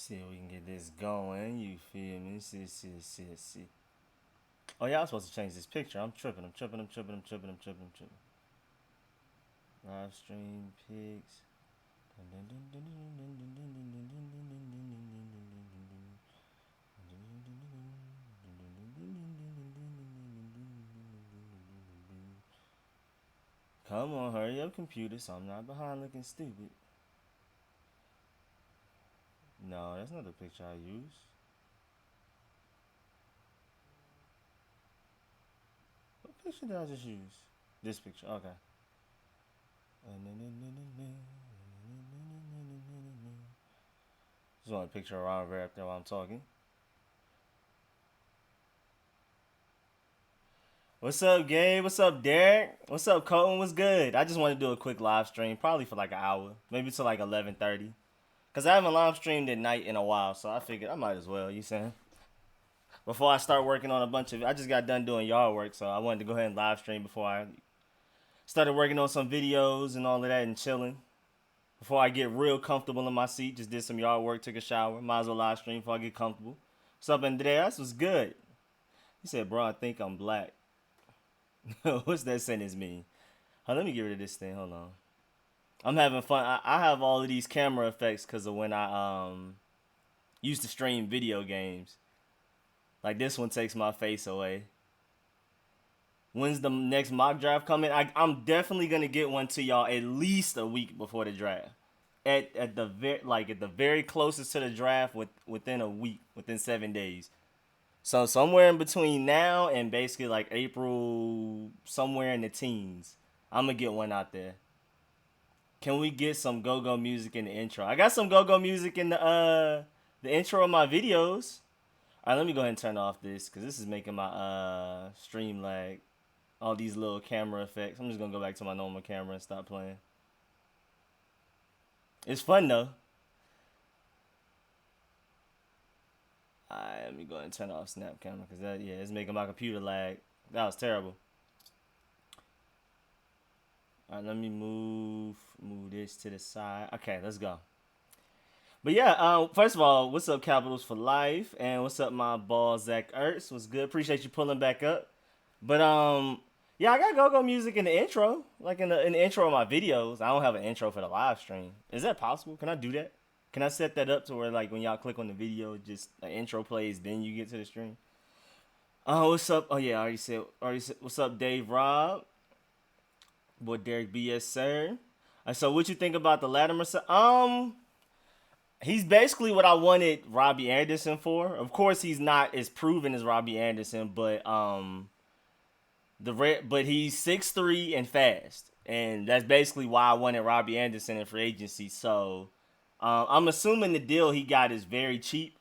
See if we can get this going. You feel me? See. Oh yeah, I was supposed to change this picture. I'm tripping. Live stream pics. Come on, hurry up, computer, so I'm not behind looking stupid. No, that's not the picture I use. What picture did I just use? This picture, okay. Just want a picture around right up there while I'm talking. What's up, Gabe? What's up, Derek? What's up, Colton? What's good? I just want to do a quick live stream, probably for like an hour, maybe till like 11:30. Cause I haven't live streamed at night in a while, so I figured I might as well. You saying? Before I start working on a bunch of, I just got done doing yard work, so I wanted to go ahead and live stream before I started working on some videos and all of that and chilling. Before I get real comfortable in my seat, just did some yard work, took a shower. Might as well live stream before I get comfortable. What's up, Andreas? Was good. He said, "Bro, I think I'm black." What's that sentence mean? Let me get rid of this thing. Hold on. I'm having fun. I have all of these camera effects because of when I used to stream video games. Like this one takes my face away. When's the next mock draft coming? I'm definitely gonna get one to y'all at least a week before the draft. At the very closest to the draft within a week, within 7 days. So somewhere in between now and basically like April, somewhere in the teens, I'm gonna get one out there. Can we get some go-go music in the intro? I got some go-go music in the intro of my videos. All right, let me go ahead and turn off this because this is making my stream lag. All these little camera effects. I'm just gonna go back to my normal camera and stop playing. It's fun though. Alright, let me go ahead and turn off snap camera because that, yeah, it's making my computer lag. That was terrible. Alright, let me move this to the side. Okay, let's go. But yeah, first of all, what's up, Capitals for Life, and what's up, my ball Zach Ertz? What's good? Appreciate you pulling back up. But yeah, I got go-go music in the intro, like in the intro of my videos. I don't have an intro for the live stream. Is that possible? Can I do that? Can I set that up to where like when y'all click on the video, just an intro plays, then you get to the stream? What's up? Oh yeah, I already said. What's up, Dave Rob? Boy, Derek B. Yes, sir. So what you think about the Latimer? He's basically what I wanted Robbie Anderson for. Of course, he's not as proven as Robbie Anderson, but but he's 6'3" and fast, and that's basically why I wanted Robbie Anderson in free agency. So I'm assuming the deal he got is very cheap,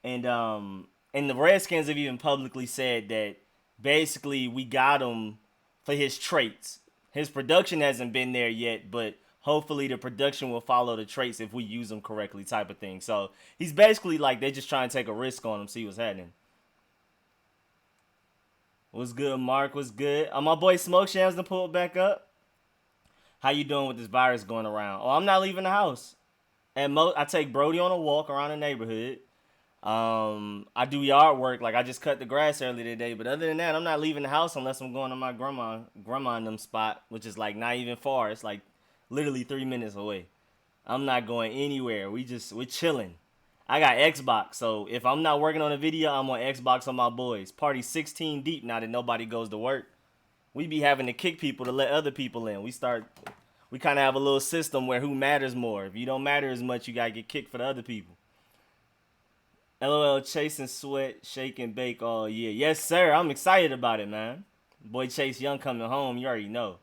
and the Redskins have even publicly said that basically we got him for his traits. His production hasn't been there yet, but hopefully the production will follow the traits if we use him correctly, type of thing. So he's basically like they're just trying to take a risk on him, see what's happening. What's good, Mark? What's good? My boy Smoke Shams to pull it back up. How you doing with this virus going around? Oh, I'm not leaving the house. I take Brody on a walk around the neighborhood. I do yard work. Like I just cut the grass earlier today. But other than that, I'm not leaving the house unless I'm going to my grandma and them spot, which is like not even far. It's like literally 3 minutes away. I'm not going anywhere. We're chilling. I got Xbox, so if I'm not working on a video, I'm on Xbox on my boys. Party 16 deep now that nobody goes to work. We be having to kick people to let other people in. We kind of have a little system where who matters more. If you don't matter as much, you gotta get kicked for the other people. LOL, Chase and Sweat, shake and bake all year. Yes, sir. I'm excited about it, man. Boy Chase Young coming home. You already know.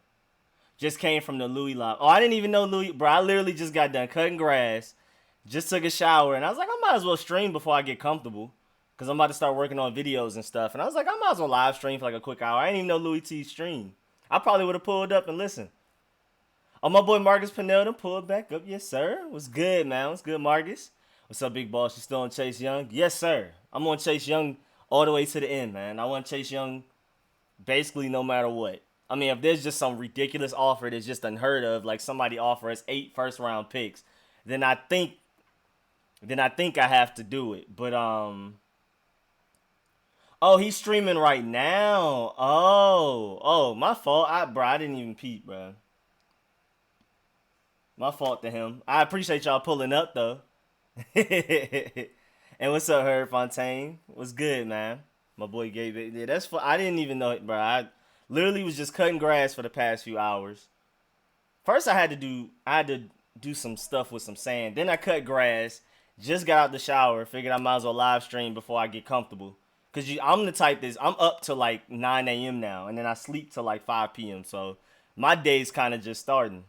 Just came from the Louis lot. Oh, I didn't even know Louis. Bro, I literally just got done cutting grass. Just took a shower. And I was like, I might as well stream before I get comfortable. Because I'm about to start working on videos and stuff. And I was like, I might as well live stream for like a quick hour. I didn't even know Louis T streamed. I probably would have pulled up and listened. Oh, my boy Marcus Pinelton pulled back up. Yes, sir. What's good, man? What's good, Marcus? What's up, big boss? You still on Chase Young? Yes, sir. I'm on Chase Young all the way to the end, man. I want Chase Young basically no matter what. I mean, if there's just some ridiculous offer that's just unheard of, like somebody offer us 8 first-round picks, then I think then I think I have to do it. But oh, he's streaming right now. Oh, my fault. I didn't even peep, bro. My fault to him. I appreciate y'all pulling up though. And what's up, Herb Fontaine? What's good, man? My boy Gabe. Yeah, that's for. I didn't even know it, bro. I literally was just cutting grass for the past few hours. First, I had to do some stuff with some sand. Then I cut grass. Just got out the shower. Figured I might as well live stream before I get comfortable. Cause I'm the type that's I'm up to like 9 a.m. now, and then I sleep till like 5 p.m. So my day's kind of just starting.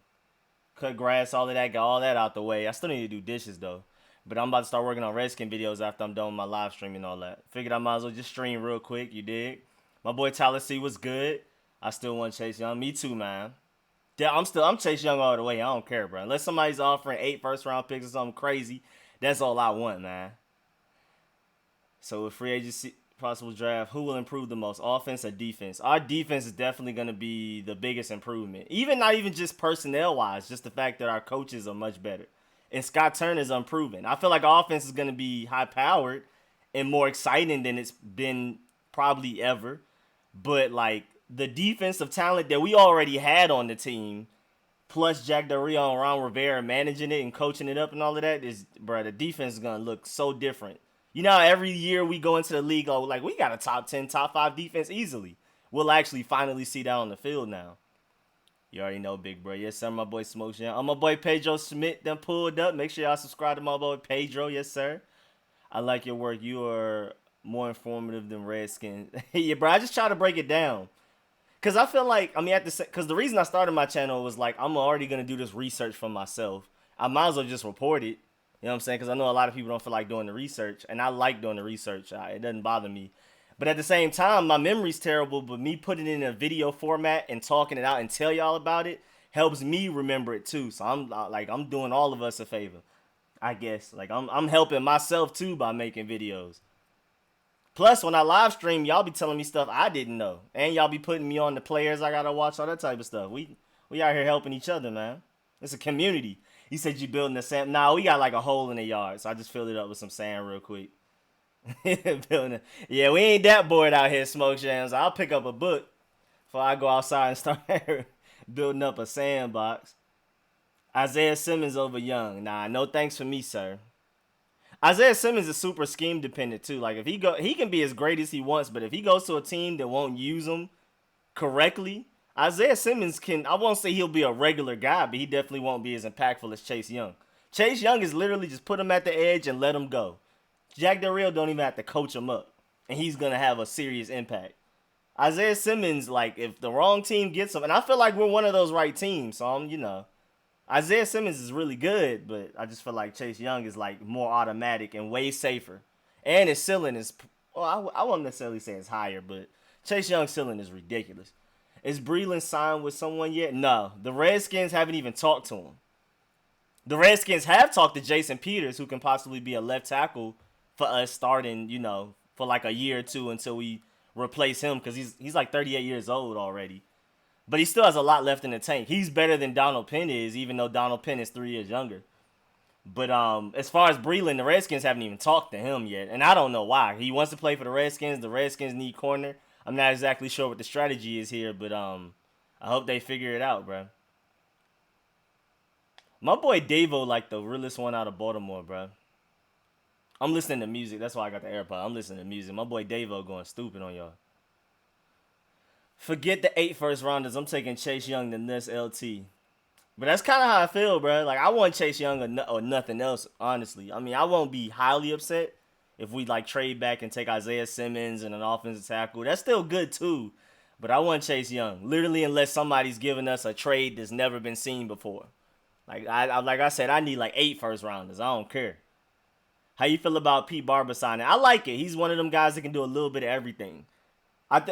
Cut grass, all of that, got all that out the way. I still need to do dishes though. But I'm about to start working on Redskin videos after I'm done with my live stream and all that. Figured I might as well just stream real quick, you dig? My boy Tyler C was good. I still want Chase Young. Me too, man. Yeah, I'm Chase Young all the way. I don't care, bro. Unless somebody's offering 8 first round picks or something crazy, that's all I want, man. So with free agency possible draft, who will improve the most, offense or defense? Our defense is definitely going to be the biggest improvement. Even not even just personnel wise, just the fact that our coaches are much better. And Scott Turner's unproven. I feel like our offense is going to be high powered and more exciting than it's been probably ever. But like the defensive talent that we already had on the team, plus Jack Del Rio and Ron Rivera managing it and coaching it up and all of that, is, bro, the defense is gonna look so different. You know, every year we go into the league, oh, like we got a top 10, top 5 defense easily. We'll actually finally see that on the field now. You already know, big bro. Yes, sir, my boy Smokes. Yeah, I'm my boy Pedro Schmidt. Done pulled up. Make sure y'all subscribe to my boy Pedro. Yes, sir. I like your work. You are more informative than Redskins. Yeah, bro. I just try to break it down. Cause I feel like cause the reason I started my channel was like I'm already gonna do this research for myself. I might as well just report it. You know what I'm saying? Cause I know a lot of people don't feel like doing the research, and I like doing the research. It doesn't bother me. But at the same time, my memory's terrible. But me putting it in a video format and talking it out and tell y'all about it helps me remember it too. So I'm doing all of us a favor, I guess. Like I'm helping myself too by making videos. Plus, when I live stream, y'all be telling me stuff I didn't know, and y'all be putting me on the players I gotta watch, all that type of stuff. We out here helping each other, man. It's a community. You said you building the sand. Nah, we got like a hole in the yard, so I just filled it up with some sand real quick. Building. Yeah, we ain't that bored out here, Smoke Jams. I'll pick up a book before I go outside and start building up a sandbox. Isaiah Simmons over Young. Nah, no thanks for me, sir. Isaiah Simmons is super scheme dependent too. Like if he can be as great as he wants, but if he goes to a team that won't use him correctly, Isaiah Simmons can. I won't say he'll be a regular guy, but he definitely won't be as impactful as Chase Young. Chase Young is literally just put him at the edge and let him go. Jack Del Rio don't even have to coach him up, and he's gonna have a serious impact. Isaiah Simmons, like if the wrong team gets him, and I feel like we're one of those right teams, so Isaiah Simmons is really good, but I just feel like Chase Young is like more automatic and way safer. And his ceiling is, well, I won't necessarily say it's higher, but Chase Young's ceiling is ridiculous. Is Breland signed with someone yet? No. The Redskins haven't even talked to him. The Redskins have talked to Jason Peters, who can possibly be a left tackle for us starting, for like a year or two until we replace him, because he's like 38 years old already. But he still has a lot left in the tank. He's better than Donald Penn is, even though Donald Penn is 3 years younger. But as far as Breland, the Redskins haven't even talked to him yet. And I don't know why. He wants to play for the Redskins. The Redskins need corner. I'm not exactly sure what the strategy is here, but I hope they figure it out, bro. My boy Davo like the realest one out of Baltimore, bro. I'm listening to music. That's why I got the AirPod. I'm listening to music. My boy Davo going stupid on y'all. Forget the 8 first rounders. I'm taking Chase Young than this LT. But that's kind of how I feel, bro. Like, I want Chase Young or nothing else, honestly. I mean, I won't be highly upset if we, like, trade back and take Isaiah Simmons and an offensive tackle. That's still good, too. But I want Chase Young. Literally, unless somebody's giving us a trade that's never been seen before. Like I said, I need, like, 8 first rounders. I don't care. How you feel about Pete Barber signing? I like it. He's one of them guys that can do a little bit of everything.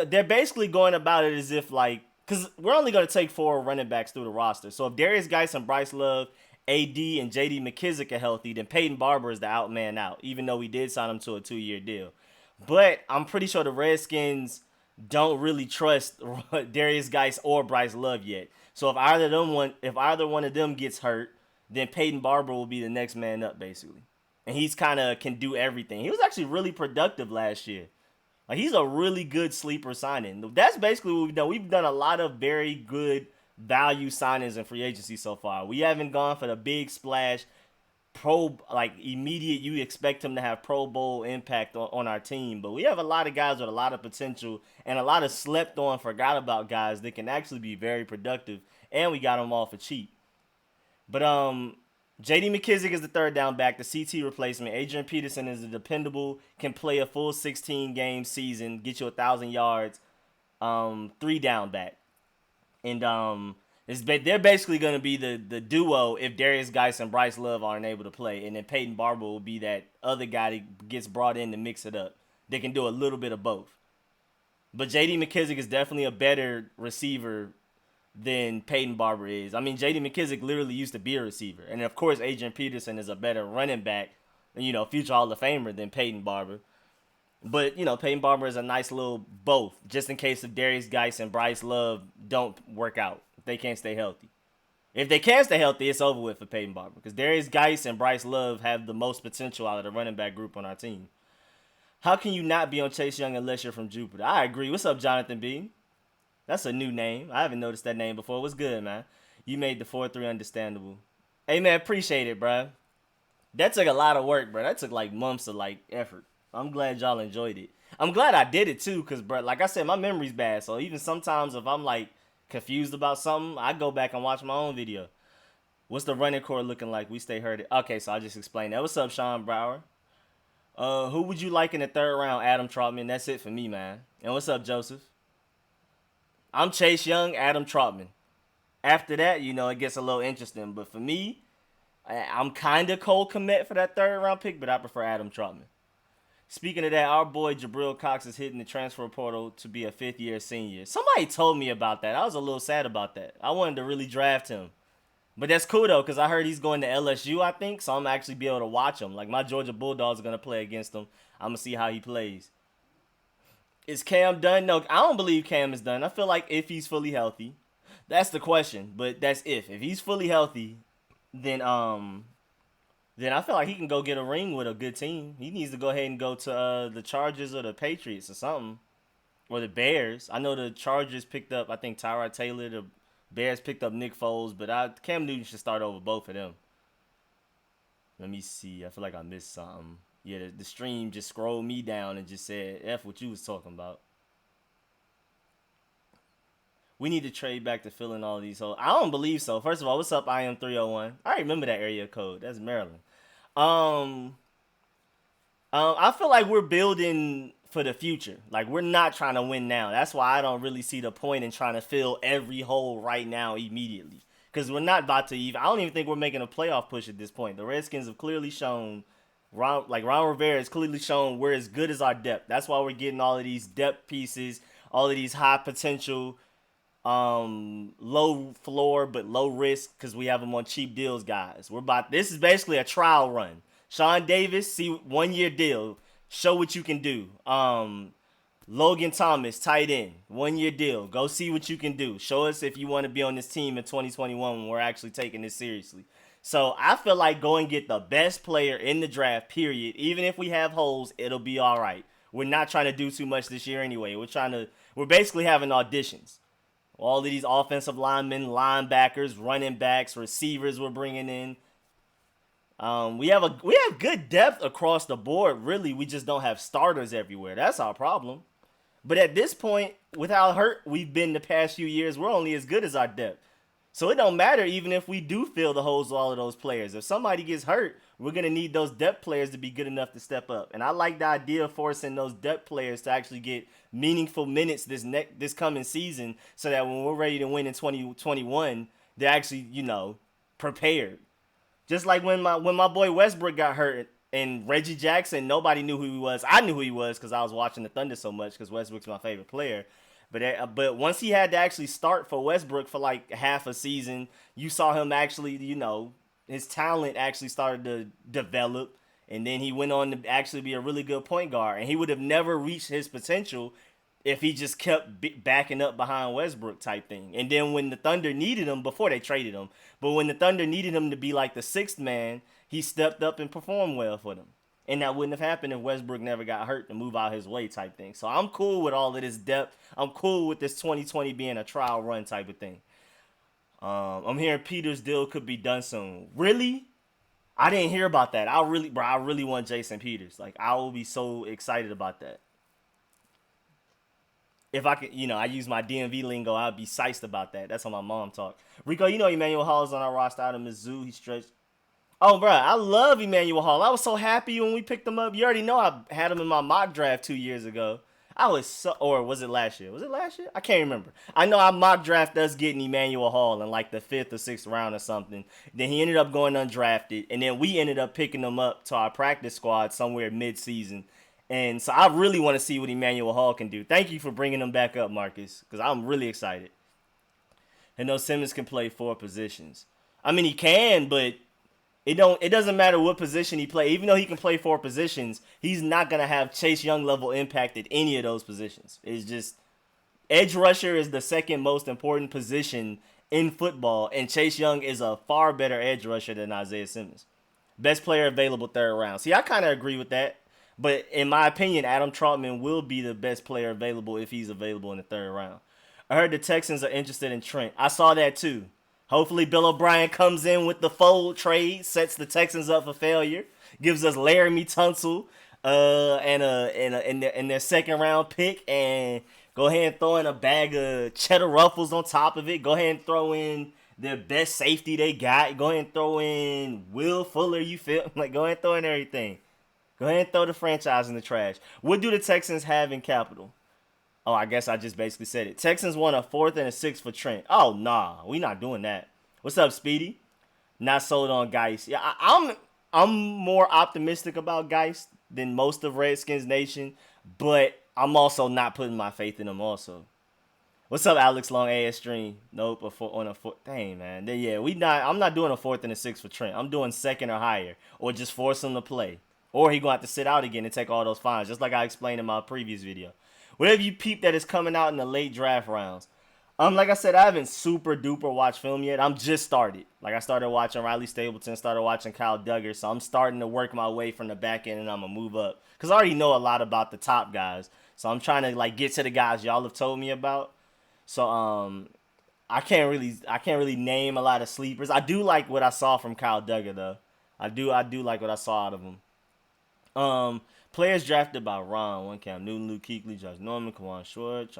They're basically going about it as if, like, because we're only going to take 4 running backs through the roster. So if Darius Geis and Bryce Love, AD, and J.D. McKissick are healthy, then Peyton Barber is the out man out, even though we did sign him to a 2-year deal. But I'm pretty sure the Redskins don't really trust Darius Geis or Bryce Love yet. So if either one of them gets hurt, then Peyton Barber will be the next man up, basically. and he's kind of can do everything. He was actually really productive last year. Like, he's a really good sleeper signing. That's basically what we've done. We've done a lot of very good value signings in free agency so far. We haven't gone for the big splash like immediate. You expect him to have Pro Bowl impact on our team, but we have a lot of guys with a lot of potential and a lot of slept on, forgot about guys that can actually be very productive, and we got them all for cheap. But J.D. McKissic is the third down back, the CT replacement. Adrian Peterson is a dependable, can play a full 16 game season, get you 1,000 yards, 3 down back. And they're basically going to be the duo if Darius Geis and Bryce Love aren't able to play. And then Peyton Barber will be that other guy that gets brought in to mix it up. They can do a little bit of both. But J.D. McKissic is definitely a better receiver than Peyton Barber is. I mean, J.D. McKissic literally used to be a receiver. And, of course, Adrian Peterson is a better running back, future Hall of Famer than Peyton Barber. But, Peyton Barber is a nice little both, just in case if Darius Geis and Bryce Love don't work out, if they can't stay healthy. If they can stay healthy, it's over with for Peyton Barber, because Darius Geis and Bryce Love have the most potential out of the running back group on our team. How can you not be on Chase Young unless you're from Jupiter? I agree. What's up, Jonathan B? That's a new name. I haven't noticed that name before. What's good, man? You made the 4-3 understandable. Hey, man, appreciate it, bro. That took a lot of work, bro. That took, months of, effort. I'm glad y'all enjoyed it. I'm glad I did it, too, because, bro, like I said, my memory's bad. So even sometimes if I'm, confused about something, I go back and watch my own video. What's the running core looking like? We stay hurt. Okay, so I just explained that. What's up, Sean Brower? Who would you like in the third round? Adam Trautman. That's it for me, man. And what's up, Joseph? I'm Chase Young, Adam Trautman. After that, it gets a little interesting. But for me, I'm kind of Cole Kmet for that third round pick, but I prefer Adam Trautman. Speaking of that, our boy Jabril Cox is hitting the transfer portal to be a fifth-year senior. Somebody told me about that. I was a little sad about that. I wanted to really draft him. But that's cool, though, because I heard he's going to LSU, I think, so I'm going to actually be able to watch him. Like, my Georgia Bulldogs are going to play against him. I'm going to see how he plays. Is Cam done? No, I don't believe Cam is done. I feel like if he's fully healthy, that's the question. But that's if. If he's fully healthy, then I feel like he can go get a ring with a good team. He needs to go ahead and go to the Chargers or the Patriots or something. Or the Bears. I know the Chargers picked up, I think, Tyrod Taylor. The Bears picked up Nick Foles. But Cam Newton should start over both of them. Let me see. I feel like I missed something. Yeah, the stream just scrolled me down and just said, F what you was talking about. We need to trade back to fill in all these holes. I don't believe so. First of all, what's up, I am 301? I remember that area code. That's Maryland. I feel like we're building for the future. Like, we're not trying to win now. That's why I don't really see the point in trying to fill every hole right now immediately. Because we're not about to even... I don't even think we're making a playoff push at this point. The Redskins have clearly shown... Ron Rivera has clearly shown we're as good as our depth. That's why we're getting all of these depth pieces, all of these high potential, low floor but low risk, because we have them on cheap deals, guys. This is basically a trial run. Sean Davis, see, 1 year deal. Show what you can do. Logan Thomas, tight end, 1 year deal. Go see what you can do. Show us if you want to be on this team in 2021 when we're actually taking this seriously. So I feel like go and get the best player in the draft, period. Even if we have holes, it'll be all right. We're not trying to do too much this year anyway. We're basically having auditions. All of these offensive linemen, linebackers, running backs, receivers we're bringing in. We have good depth across the board. Really, we just don't have starters everywhere. That's our problem. But at this point, without hurt, we've been the past few years, we're only as good as our depth. So it don't matter even if we do fill the holes with all of those players. If somebody gets hurt, we're going to need those depth players to be good enough to step up. And I like the idea of forcing those depth players to actually get meaningful minutes this coming season, so that when we're ready to win in 2021, they're actually, prepared. Just like when my boy Westbrook got hurt and Reggie Jackson, nobody knew who he was. I knew who he was because I was watching the Thunder so much, because Westbrook's my favorite player. But once he had to actually start for Westbrook for like half a season, you saw him actually, his talent actually started to develop. And then he went on to actually be a really good point guard. And he would have never reached his potential if he just kept backing up behind Westbrook type thing. And then when the Thunder needed him, before they traded him, but when the Thunder needed him to be like the sixth man, he stepped up and performed well for them. And that wouldn't have happened if Westbrook never got hurt to move out his way type thing. So I'm cool with all of this depth. I'm cool with this 2020 being a trial run type of thing. I'm hearing Peter's deal could be done soon. Really? I didn't hear about that. I really want Jason Peters. Like, I will be so excited about that. If I could, I use my DMV lingo, I'd be psyched about that. That's how my mom talk. Rico, Emmanuel Hall is on our roster out of Mizzou. He stretched. Oh, bro, I love Emmanuel Hall. I was so happy when we picked him up. You already know I had him in my mock draft 2 years ago. Or was it last year? Was it last year? I can't remember. I know I mock draft us getting Emmanuel Hall in like the 5th or 6th round or something. Then he ended up going undrafted. And then we ended up picking him up to our practice squad somewhere mid-season. And so I really want to see what Emmanuel Hall can do. Thank you for bringing him back up, Marcus, because I'm really excited. And know Simmons can play 4 positions. I mean, he can, but it doesn't matter what position he play. Even though he can play 4 positions, he's not going to have Chase Young level impact at any of those positions. It's just edge rusher is the second most important position in football, and Chase Young is a far better edge rusher than Isaiah Simmons. Best player available 3rd round. See, I kind of agree with that. But in my opinion, Adam Trautman will be the best player available if he's available in the 3rd round. I heard the Texans are interested in Trent. I saw that too. Hopefully Bill O'Brien comes in with the fold trade, sets the Texans up for failure, gives us Laramie Tunsil and their 2nd round pick, and go ahead and throw in a bag of cheddar ruffles on top of it. Go ahead and throw in their best safety they got. Go ahead and throw in Will Fuller, you feel? Like, go ahead and throw in everything. Go ahead and throw the franchise in the trash. What do the Texans have in capital? Oh, I guess I just basically said it. Texans want a 4th and a 6th for Trent. Oh, nah. We not doing that. What's up, Speedy? Not sold on Geist. Yeah, I'm more optimistic about Geist than most of Redskins Nation, but I'm also not putting my faith in him also. What's up, Alex Long AS Stream? Nope, on a 4th. Dang, man. Yeah, I'm not doing a 4th and a 6th for Trent. I'm doing 2nd or higher, or just force him to play. Or he going to have to sit out again and take all those fines, just like I explained in my previous video. Whatever you peep that is coming out in the late draft rounds. Like I said, I haven't super duper watched film yet. I'm just started. Like, I started watching Riley Stapleton, started watching Kyle Duggar, so I'm starting to work my way from the back end, and I'm going to move up. Because I already know a lot about the top guys, so I'm trying to, like, get to the guys y'all have told me about. So, I can't really name a lot of sleepers. I do like what I saw from Kyle Duggar, though. I do like what I saw out of him. Players drafted by Ron, one Cam Newton, Luke Kuechly, Josh Norman, Kawan Short,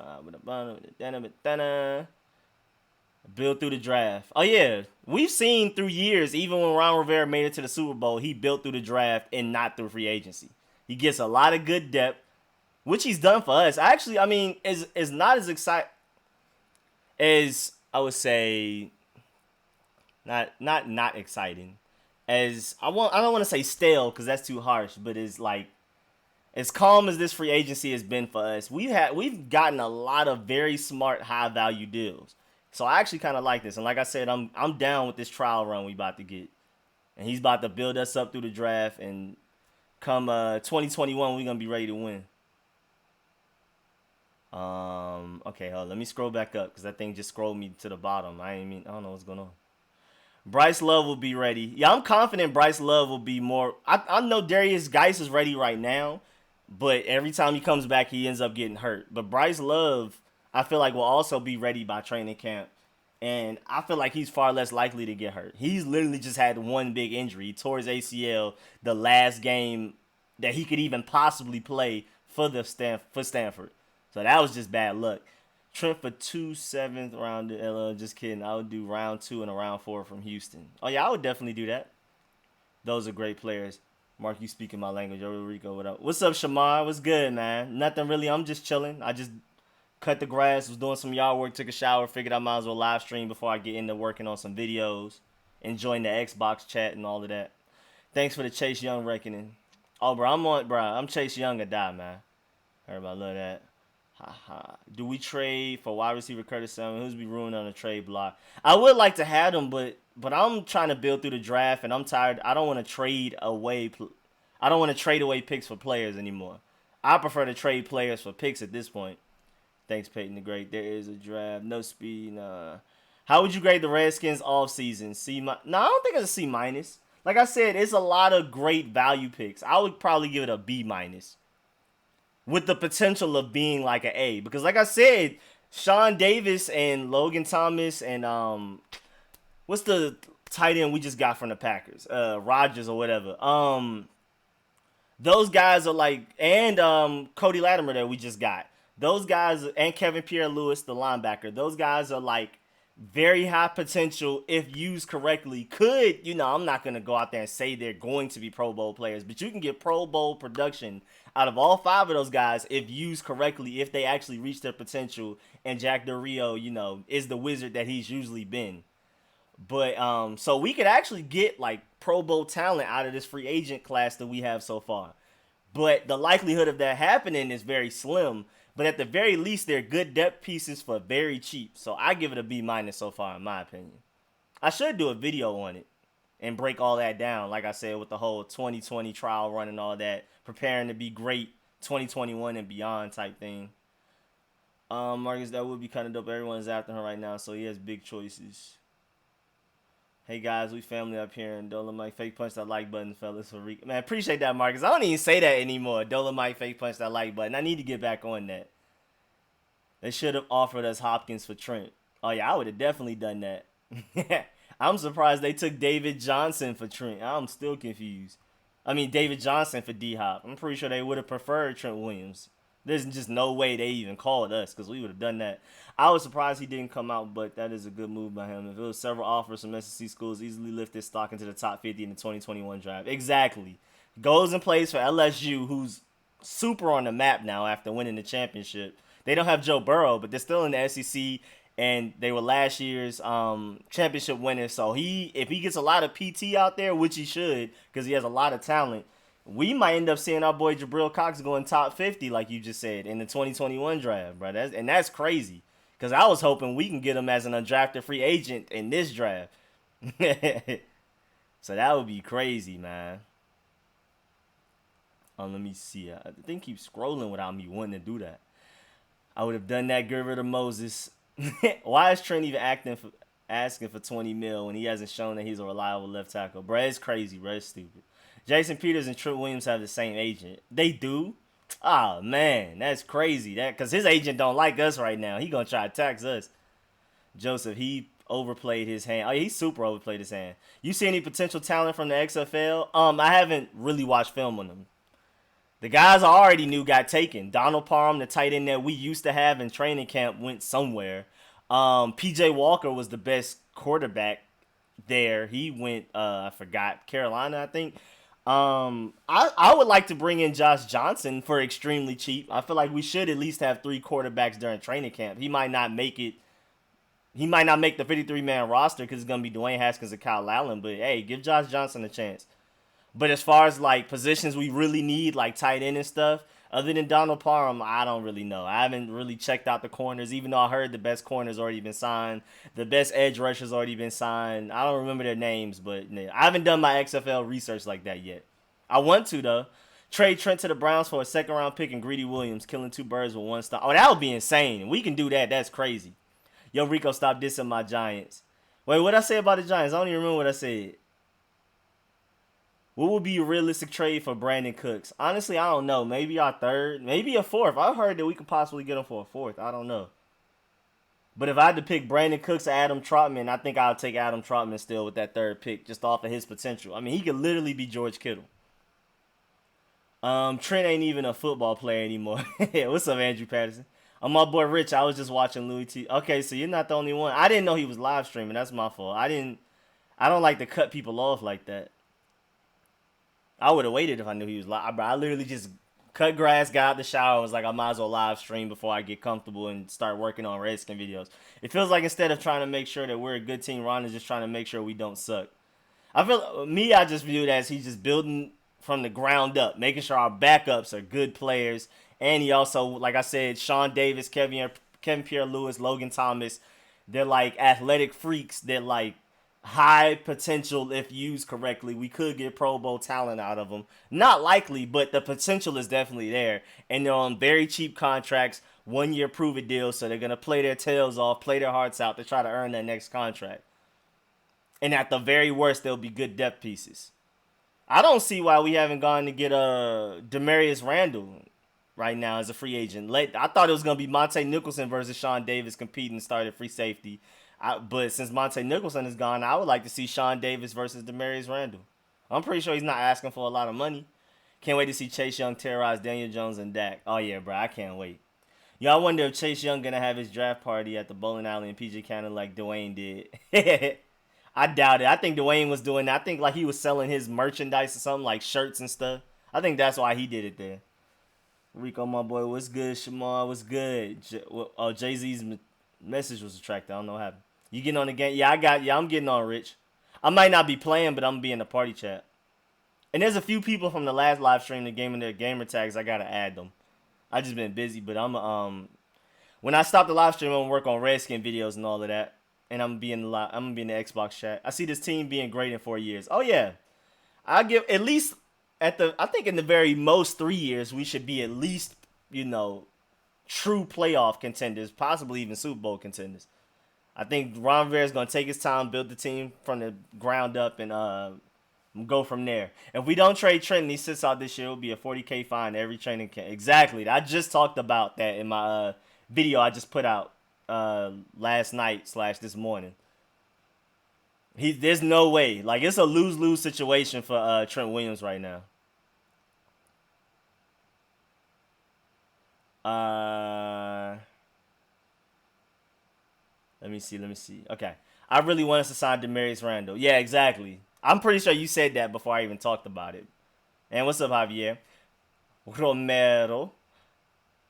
build through the draft. Oh yeah, we've seen through years, even when Ron Rivera made it to the Super Bowl, he built through the draft and not through free agency. He gets a lot of good depth, which he's done for us. I mean, is not as exciting as I would say. Not exciting. As I don't want to say stale because that's too harsh, but it's like as calm as this free agency has been for us. We've gotten a lot of very smart high value deals. So I actually kind of like this, and like I said, I'm down with this trial run we about to get, and he's about to build us up through the draft, and come 2021 we're gonna be ready to win. Okay, hold on, let me scroll back up because that thing just scrolled me to the bottom. I don't know what's going on. Bryce Love will be ready. Yeah, I'm confident Bryce Love will be more. I know Darius Geis is ready right now, but every time he comes back, he ends up getting hurt. But Bryce Love, I feel like, will also be ready by training camp. And I feel like he's far less likely to get hurt. He's literally just had one big injury. He tore his ACL the last game that he could even possibly play for Stanford. So that was just bad luck. Trent for 2 7th round. Just kidding. I would do round 2 and a round 4 from Houston. Oh, yeah, I would definitely do that. Those are great players. Mark, you speaking my language. Yo, Rico, what up? What's up, Shamar? What's good, man? Nothing really. I'm just chilling. I just cut the grass, was doing some yard work, took a shower, figured I might as well live stream before I get into working on some videos, enjoying the Xbox chat and all of that. Thanks for the Chase Young reckoning. Oh, bro, I'm Chase Young or die, man. Everybody love that. Do we trade for wide receiver Curtis Samuel? Who's be ruined on a trade block? I would like to have him, but I'm trying to build through the draft, and I'm tired. I don't want to trade away. I don't want to trade away picks for players anymore. I prefer to trade players for picks at this point. Thanks, Peyton the Great. There is a draft. No speed. Nah. How would you grade the Redskins off season? C minus? No, I don't think it's a C minus. Like I said, it's a lot of great value picks. I would probably give it a B minus, with the potential of being like an A. Because like I said, Sean Davis and Logan Thomas and what's the tight end we just got from the Packers? Rodgers or whatever. Those guys are like, and Cody Latimer that we just got. Those guys, and Kevin Pierre-Louis, the linebacker. Those guys are like very high potential if used correctly. Could, I'm not going to go out there and say they're going to be Pro Bowl players, but you can get Pro Bowl production out of all 5 of those guys if used correctly, if they actually reach their potential, and Jack Del Rio, is the wizard that he's usually been. But so we could actually get like Pro Bowl talent out of this free agent class that we have so far. But the likelihood of that happening is very slim. But at the very least, they're good depth pieces for very cheap. So I give it a B minus so far, in my opinion. I should do a video on it and break all that down, like I said, with the whole 2020 trial run and all that, preparing to be great 2021 and beyond type thing. Marcus, that would be kind of dope. Everyone's after him right now, so he has big choices. Hey guys, we family up here, and Dolomite fake punch that like button, fellas, for Rico. Man, appreciate that, Marcus. I don't even say that anymore. Dolomite fake punch that like button. I need to get back on that. They should have offered us Hopkins for Trent. Oh yeah, I would have definitely done that. I'm surprised they took David Johnson for Trent. I'm still confused. I mean, David Johnson for D-Hop. I'm pretty sure they would have preferred Trent Williams. There's just no way they even called us, because we would have done that. I was surprised he didn't come out, but that is a good move by him. If it was several offers from SEC schools, easily lift his stock into the top 50 in the 2021 draft. Exactly. Goes and plays for LSU, who's super on the map now after winning the championship. They don't have Joe Burrow, but they're still in the SEC, and they were last year's championship winners. So if he gets a lot of PT out there, which he should, because he has a lot of talent, we might end up seeing our boy Jabril Cox going top 50, like you just said, in the 2021 draft, bro. That's crazy, because I was hoping we can get him as an undrafted free agent in this draft. So that would be crazy, man. Let me see. I think keep scrolling without me wanting to do that. I would have done that. Get rid of Moses. Why is Trent even asking for 20 mil when he hasn't shown that he's a reliable left tackle? Bro, it's crazy, bro. It's stupid. Jason Peters and Trent Williams have the same agent. They do? Oh, man. That's crazy. Because his agent don't like us right now. He going to try to tax us. Joseph, he overplayed his hand. Oh, yeah, he super overplayed his hand. You see any potential talent from the XFL? I haven't really watched film on them. The guys I already knew got taken. Donald Parham, the tight end that we used to have in training camp, went somewhere. PJ Walker was the best quarterback there. He went, I forgot, Carolina, I think. I would like to bring in Josh Johnson for extremely cheap. I feel like we should at least have 3 quarterbacks during training camp. He might not make it. He might not make the 53-man roster because it's going to be Dwayne Haskins and Kyle Allen. But, hey, give Josh Johnson a chance. But as far as, like, positions we really need, like tight end and stuff, other than Donald Parham, I don't really know. I haven't really checked out the corners, even though I heard the best corner's already been signed. The best edge rusher's already been signed. I don't remember their names, but I haven't done my XFL research like that yet. I want to, though. Trade Trent to the Browns for a second-round pick and Greedy Williams, killing 2 birds with 1 stone. Oh, that would be insane. We can do that. That's crazy. Yo, Rico, stop dissing my Giants. Wait, what did I say about the Giants? I don't even remember what I said. What would be a realistic trade for Brandon Cooks? Honestly, I don't know. Maybe our 3rd. Maybe a 4th. I've heard that we could possibly get him for a 4th. I don't know. But if I had to pick Brandon Cooks or Adam Trotman, I think I'll take Adam Trotman still with that 3rd pick, just off of his potential. I mean, he could literally be George Kittle. Trent ain't even a football player anymore. What's up, Andrew Patterson? My boy Rich. I was just watching Louis T. Okay, so you're not the only one. I didn't know he was live streaming. That's my fault. I don't like to cut people off like that. I would have waited if I knew he was live. I literally just cut grass, got out the shower, was like, I might as well live stream before I get comfortable and start working on Redskin videos. It feels like instead of trying to make sure that we're a good team, Ron is just trying to make sure we don't suck. I just view it as he's just building from the ground up, making sure our backups are good players. And he also, like I said, Sean Davis, Kevin Pierre-Louis, Logan Thomas, they're like athletic freaks that like high potential if used correctly. We could get Pro Bowl talent out of them. Not likely, but the potential is definitely there. And they're on very cheap contracts 1-year prove-it deals, so they're going to play their tails off, play their hearts out to try to earn their next contract. And at the very worst, they'll be good depth pieces. I don't see why we haven't gone to get Demarius Randall right now as a free agent. I thought it was going to be Monte Nicholson versus Sean Davis competing to start at free safety. But since Monte Nicholson is gone, I would like to see Sean Davis versus Demarius Randall. I'm pretty sure he's not asking for a lot of money. Can't wait to see Chase Young terrorize Daniel Jones and Dak. Oh, yeah, bro. I can't wait. Yo, I wonder if Chase Young going to have his draft party at the bowling alley in PG County like Dwayne did. I doubt it. I think Dwayne was doing that. I think like he was selling his merchandise or something, like shirts and stuff. I think that's why he did it there. Rico, my boy, what's good? Shamar, what's good? Jay-Z's message was retracted. I don't know what happened. You getting on the game? Yeah, I'm getting on, Rich. I might not be playing, but I'm going to be in the party chat. And there's a few people from the last live stream that gave me their gamer tags. I got to add them. I just been busy, but when I stop the live stream, I'm going to work on Redskin videos and all of that. And I'm gonna be in the Xbox chat. I see this team being great in 4 years. Oh yeah, I give at least I think in the very most 3 years we should be at least true playoff contenders, possibly even Super Bowl contenders. I think Ron Rivera's gonna take his time, build the team from the ground up, and go from there. If we don't trade Trent and he sits out this year, it'll be a $40,000 fine every training camp. Exactly. I just talked about that in my video I just put out last night / this morning. There's no way. Like, it's a lose-lose situation for Trent Williams right now. Let me see. Okay. I really want us to sign Demarius Randall. Yeah, exactly. I'm pretty sure you said that before I even talked about it. And what's up, Javier? Romero.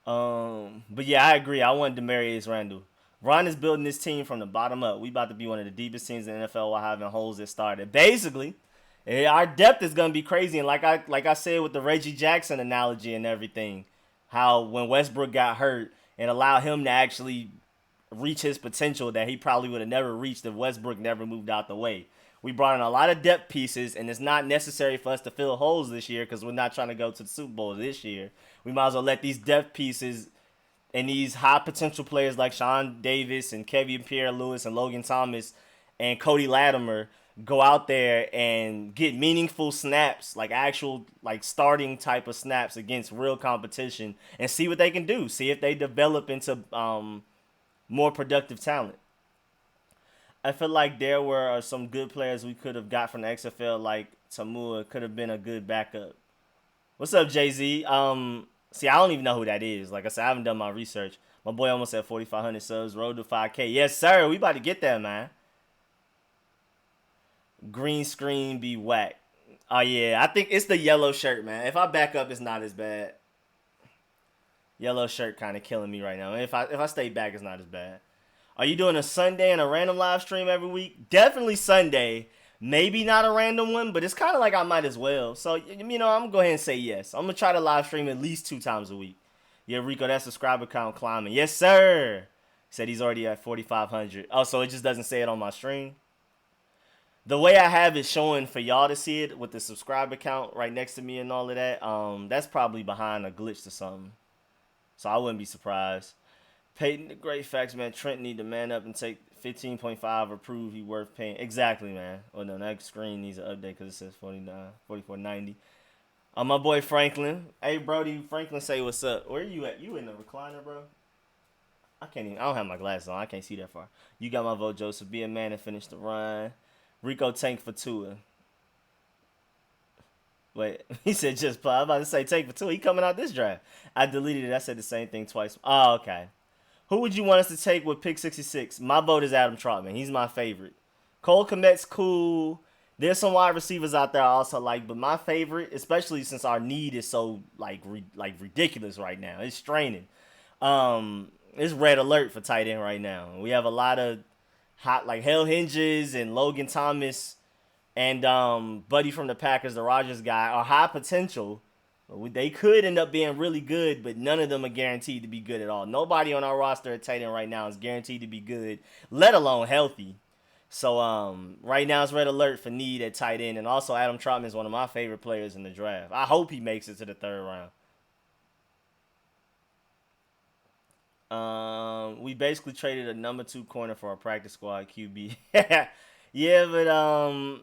But yeah, I agree. I want Demarius Randall. Ron is building this team from the bottom up. We about to be one of the deepest teams in the NFL while having holes that started. Basically, our depth is gonna be crazy. And like I said with the Reggie Jackson analogy and everything, how when Westbrook got hurt and allowed him to actually reach his potential that he probably would have never reached if Westbrook never moved out the way. We brought in a lot of depth pieces, and it's not necessary for us to fill holes this year because we're not trying to go to the Super Bowl this year. We might as well let these depth pieces and these high potential players like Sean Davis and Kevin Pierre-Louis and Logan Thomas and Cody Latimer go out there and get meaningful snaps, like actual like starting type of snaps against real competition, and see what they can do. See if they develop into more productive talent. I feel like there were some good players we could have got from the XFL, like Tamua could have been a good backup. What's up, Jay-Z? See, I don't even know who that is. Like I said, I haven't done my research. My boy almost had 4,500 subs. Road to 5K. Yes, sir. We about to get there, man. Green screen be whack. Oh, yeah. I think it's the yellow shirt, man. If I back up, it's not as bad. Yellow shirt kind of killing me right now. If I stay back, it's not as bad. Are you doing a Sunday and a random live stream every week? Definitely Sunday. Maybe not a random one, but it's kind of like I might as well. So, I'm going to go ahead and say yes. I'm going to try to live stream at least 2 times a week. Yeah, Rico, that subscriber count climbing. Yes, sir. Said he's already at 4,500. Oh, so it just doesn't say it on my stream? The way I have it showing for y'all to see it with the subscriber count right next to me and all of that, that's probably behind a glitch or something. So I wouldn't be surprised. Peyton, the great facts, man. Trent need to man up and take 15.5 or prove he worth paying. Exactly, man. Oh, no, that screen needs an update because it says 44.90. My boy Franklin. Hey, Brody, Franklin, say what's up. Where you at? You in the recliner, bro? I don't have my glasses on. I can't see that far. You got my vote, Joseph. Be a man and finish the run. Rico tank for Tua. Wait, he said just play. I was about to say tank for Tua. He coming out this draft. I deleted it. I said the same thing twice. Oh, okay. Who would you want us to take with pick 66? My vote is Adam Trotman. He's my favorite. Cole Kmet's cool. There's some wide receivers out there I also like, but my favorite, especially since our need is so like ridiculous right now, it's straining. It's red alert for tight end right now. We have a lot of hot like Hell Hinges and Logan Thomas and Buddy from the Packers, the Rodgers guy, are high potential. They could end up being really good, but none of them are guaranteed to be good at all. Nobody on our roster at tight end right now is guaranteed to be good, let alone healthy. So right now it's red alert for need at tight end, and also Adam Trotman is one of my favorite players in the draft. I hope he makes it to the 3rd round. We basically traded a number 2 corner for a practice squad QB. Yeah, but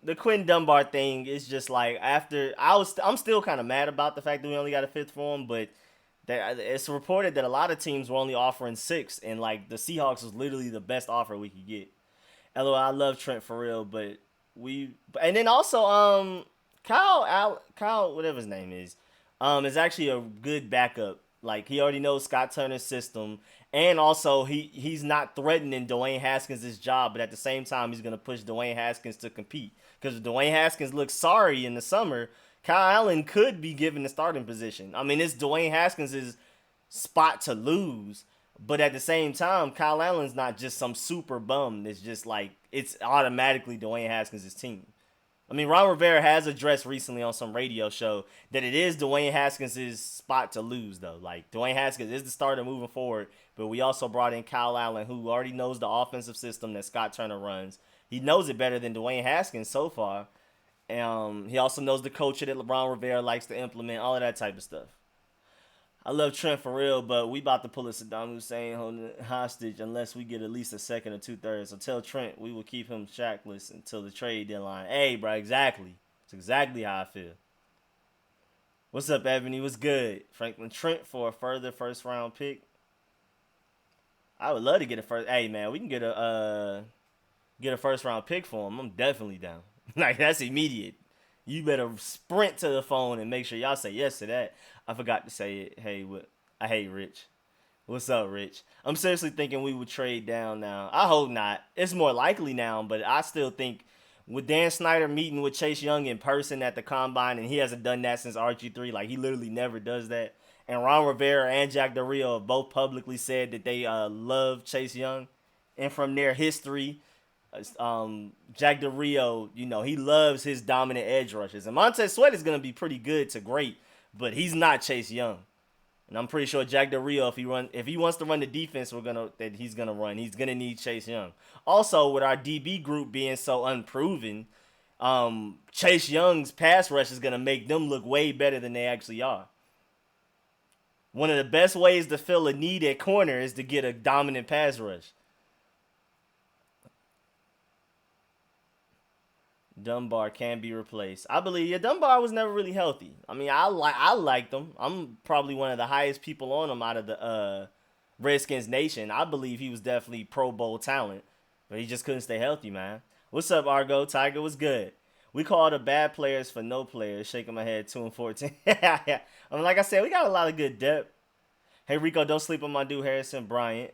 the Quinn Dunbar thing is just like I'm still kind of mad about the fact that we only got a fifth for him, but it's reported that a lot of teams were only offering 6, and like the Seahawks was literally the best offer we could get. LOL, I love Trent for real, but and then also Kyle whatever his name is actually a good backup. Like he already knows Scott Turner's system, and also he's not threatening Dwayne Haskins' job, but at the same time he's gonna push Dwayne Haskins to compete. Because if Dwayne Haskins looks sorry in the summer, Kyle Allen could be given the starting position. I mean, it's Dwayne Haskins' spot to lose, but at the same time, Kyle Allen's not just some super bum. It's just like it's automatically Dwayne Haskins' team. I mean, Ron Rivera has addressed recently on some radio show that it is Dwayne Haskins' spot to lose, though. Like, Dwayne Haskins is the starter moving forward, but we also brought in Kyle Allen, who already knows the offensive system that Scott Turner runs. He knows it better than Dwayne Haskins so far. He also knows the culture that Ron Rivera likes to implement, all of that type of stuff. I love Trent for real, but we about to pull a Saddam Hussein hostage unless we get at least a second or 2/3. So tell Trent we will keep him shackless until the trade deadline. Hey, bro, exactly. It's exactly how I feel. What's up, Ebony? What's good? Franklin Trent for a further first round pick. I would love to get a first. Hey, man, we can get a first round pick for him. I'm definitely down. Like that's immediate. You better sprint to the phone and make sure y'all say yes to that. I forgot to say it. Hey, I hate Rich. What's up, Rich? I'm seriously thinking we would trade down now. I hope not. It's more likely now, but I still think with Dan Snyder meeting with Chase Young in person at the combine, and he hasn't done that since RG3. Like he literally never does that. And Ron Rivera and Jack Del Rio have both publicly said that they love Chase Young, and from their history, Jack Del Rio, he loves his dominant edge rushes. And Montez Sweat is going to be pretty good to great, but he's not Chase Young. And I'm pretty sure Jack Del Rio, if he wants to run the defense, he's gonna run. He's gonna need Chase Young. Also, with our DB group being so unproven, Chase Young's pass rush is gonna make them look way better than they actually are. One of the best ways to fill a need at corner is to get a dominant pass rush. Dunbar can be replaced. I believe Dunbar was never really healthy. I mean, I liked him. I'm probably one of the highest people on him out of the Redskins nation. I believe he was definitely Pro Bowl talent, but he just couldn't stay healthy, man. What's up, Argo? Tiger was good. We call the bad players for no players. Shaking my head, 2-14. I mean, like I said, we got a lot of good depth. Hey Rico, don't sleep on my dude Harrison Bryant.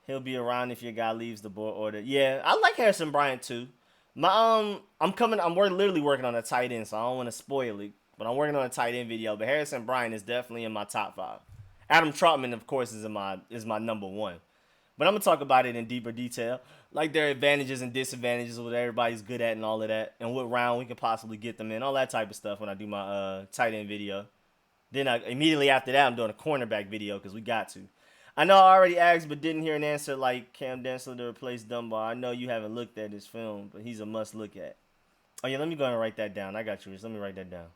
He'll be around if your guy leaves the board order. Yeah, I like Harrison Bryant too. We're literally working on a tight end, so I don't want to spoil it. But I'm working on a tight end video. But Harrison Bryant is definitely in my top 5. Adam Trautman, of course, is my number 1. But I'm gonna talk about it in deeper detail, like their advantages and disadvantages, what everybody's good at, and all of that, and what round we can possibly get them in, all that type of stuff when I do my tight end video. Then immediately after that, I'm doing a cornerback video because we got to. I know I already asked, but didn't hear an answer like Cam Densler to replace Dunbar. I know you haven't looked at his film, but he's a must look at. Oh, yeah, let me go and write that down. I got you, Rich. Let me write that down.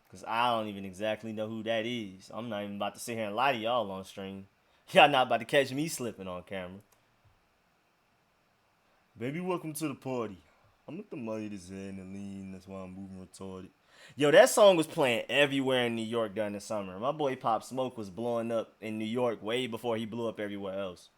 Because I don't even exactly know who that is. I'm not even about to sit here and lie to y'all on stream. Y'all not about to catch me slipping on camera. Baby, welcome to the party. I'm at the money to Zen and lean. That's why I'm moving retarded. Yo, that song was playing everywhere in New York during the summer. My boy Pop Smoke was blowing up in New York way before he blew up everywhere else.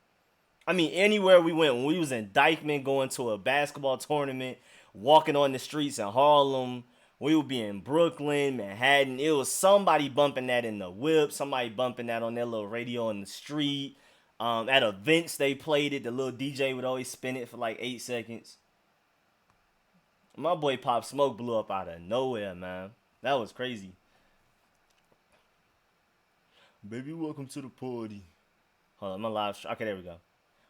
I mean, anywhere we went, when we was in Dykeman going to a basketball tournament, walking on the streets in Harlem, we would be in Brooklyn, Manhattan. It was somebody bumping that in the whip, somebody bumping that on their little radio in the street. At events, they played it. The little DJ would always spin it for like 8 seconds. My boy Pop Smoke blew up out of nowhere, man. That was crazy. Baby, welcome to the party. Hold on, my live. Okay, there we go.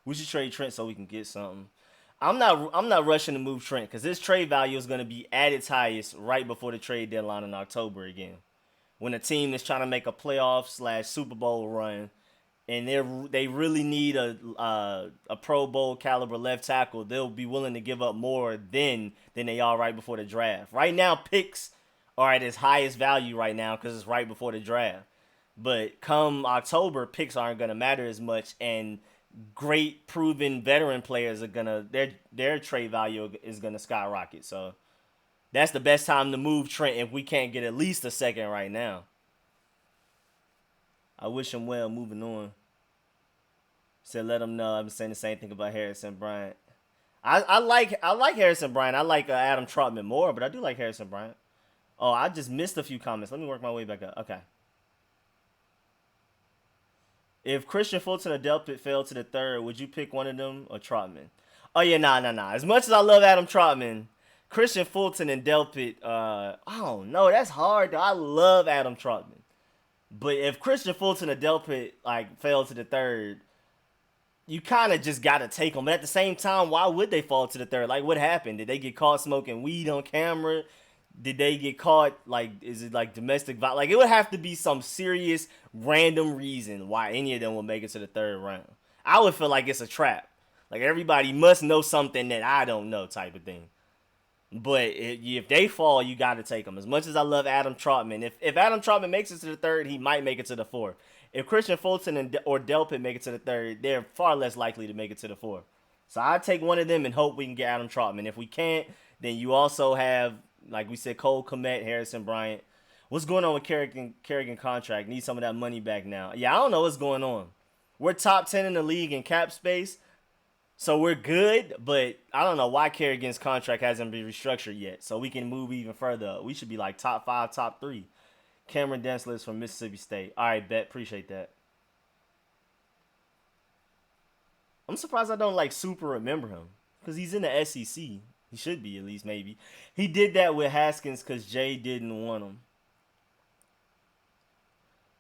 We should trade Trent so we can get something. I'm not rushing to move Trent because his trade value is going to be at its highest right before the trade deadline in October again. When a team is trying to make a playoff / Super Bowl run, and they really need a Pro Bowl caliber left tackle, they'll be willing to give up more than they are right before the draft. Right now, picks are at its highest value right now because it's right before the draft. But come October, picks aren't gonna matter as much, and great proven veteran players are gonna their trade value is gonna skyrocket. So that's the best time to move Trent if we can't get at least a second right now. I wish him well moving on. Said let him know. I'm saying the same thing about Harrison Bryant. I like Harrison Bryant. I like Adam Trotman more, but I do like Harrison Bryant. Oh, I just missed a few comments. Let me work my way back up. Okay. If Christian Fulton or Delpit fell to the third, would you pick one of them or Trotman? Oh yeah, nah. As much as I love Adam Trotman, Christian Fulton and Delpit, I don't know. That's hard though. I love Adam Trotman. But if Christian Fulton or Delpit like fell to the third, you kind of just gotta take them. But at the same time, why would they fall to the third? Like, what happened? Did they get caught smoking weed on camera? Did they get caught? Like, is it like domestic violence? Like, it would have to be some serious random reason why any of them will make it to the third round. I would feel like it's a trap. Like, everybody must know something that I don't know, type of thing. But if they fall, you got to take them. As much as I love Adam Trotman, if Adam Trotman makes it to the third, he might make it to the fourth. If Christian Fulton or Delpit make it to the third, they're far less likely to make it to the fourth. So I take one of them and hope we can get Adam Trotman. If we can't, then you also have, like we said, Cole Kmet, Harrison Bryant. What's going on with Kerrigan contract? Need some of that money back now. Yeah, I don't know what's going on. We're top 10 in the league in cap space. So we're good, but I don't know why Kerrigan's contract hasn't been restructured yet. So we can move even further. We should be like top 5, top 3. Cameron Densler from Mississippi State. All right, bet. Appreciate that. I'm surprised I don't like super remember him because he's in the SEC. He should be at least maybe. He did that with Haskins because Jay didn't want him.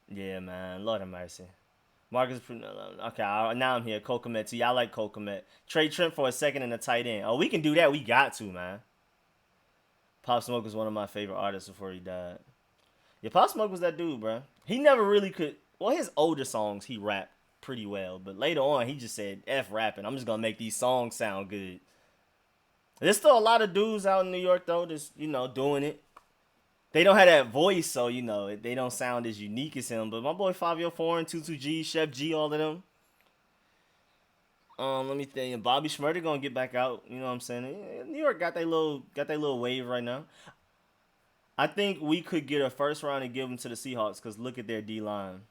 Yeah, man. Lord have mercy. Marcus, okay, now I'm here. Cole Kmet, too. I like Cole Kmet. Trade Trent for a second and a tight end. Oh, we can do that. We got to, man. Pop Smoke was one of my favorite artists before he died. Yeah, Pop Smoke was that dude, bro. He never really could. Well, his older songs, he rapped pretty well. But later on, he just said, F rapping. I'm just going to make these songs sound good. There's still a lot of dudes out in New York, though, just, doing it. They don't have that voice, so, they don't sound as unique as him. But my boy Fabio Foreign, 22G, Chef G, all of them. Let me think. Bobby Schmurder gonna get back out. You know what I'm saying? New York got their little wave right now. I think we could get a first round and give them to the Seahawks because look at their D line.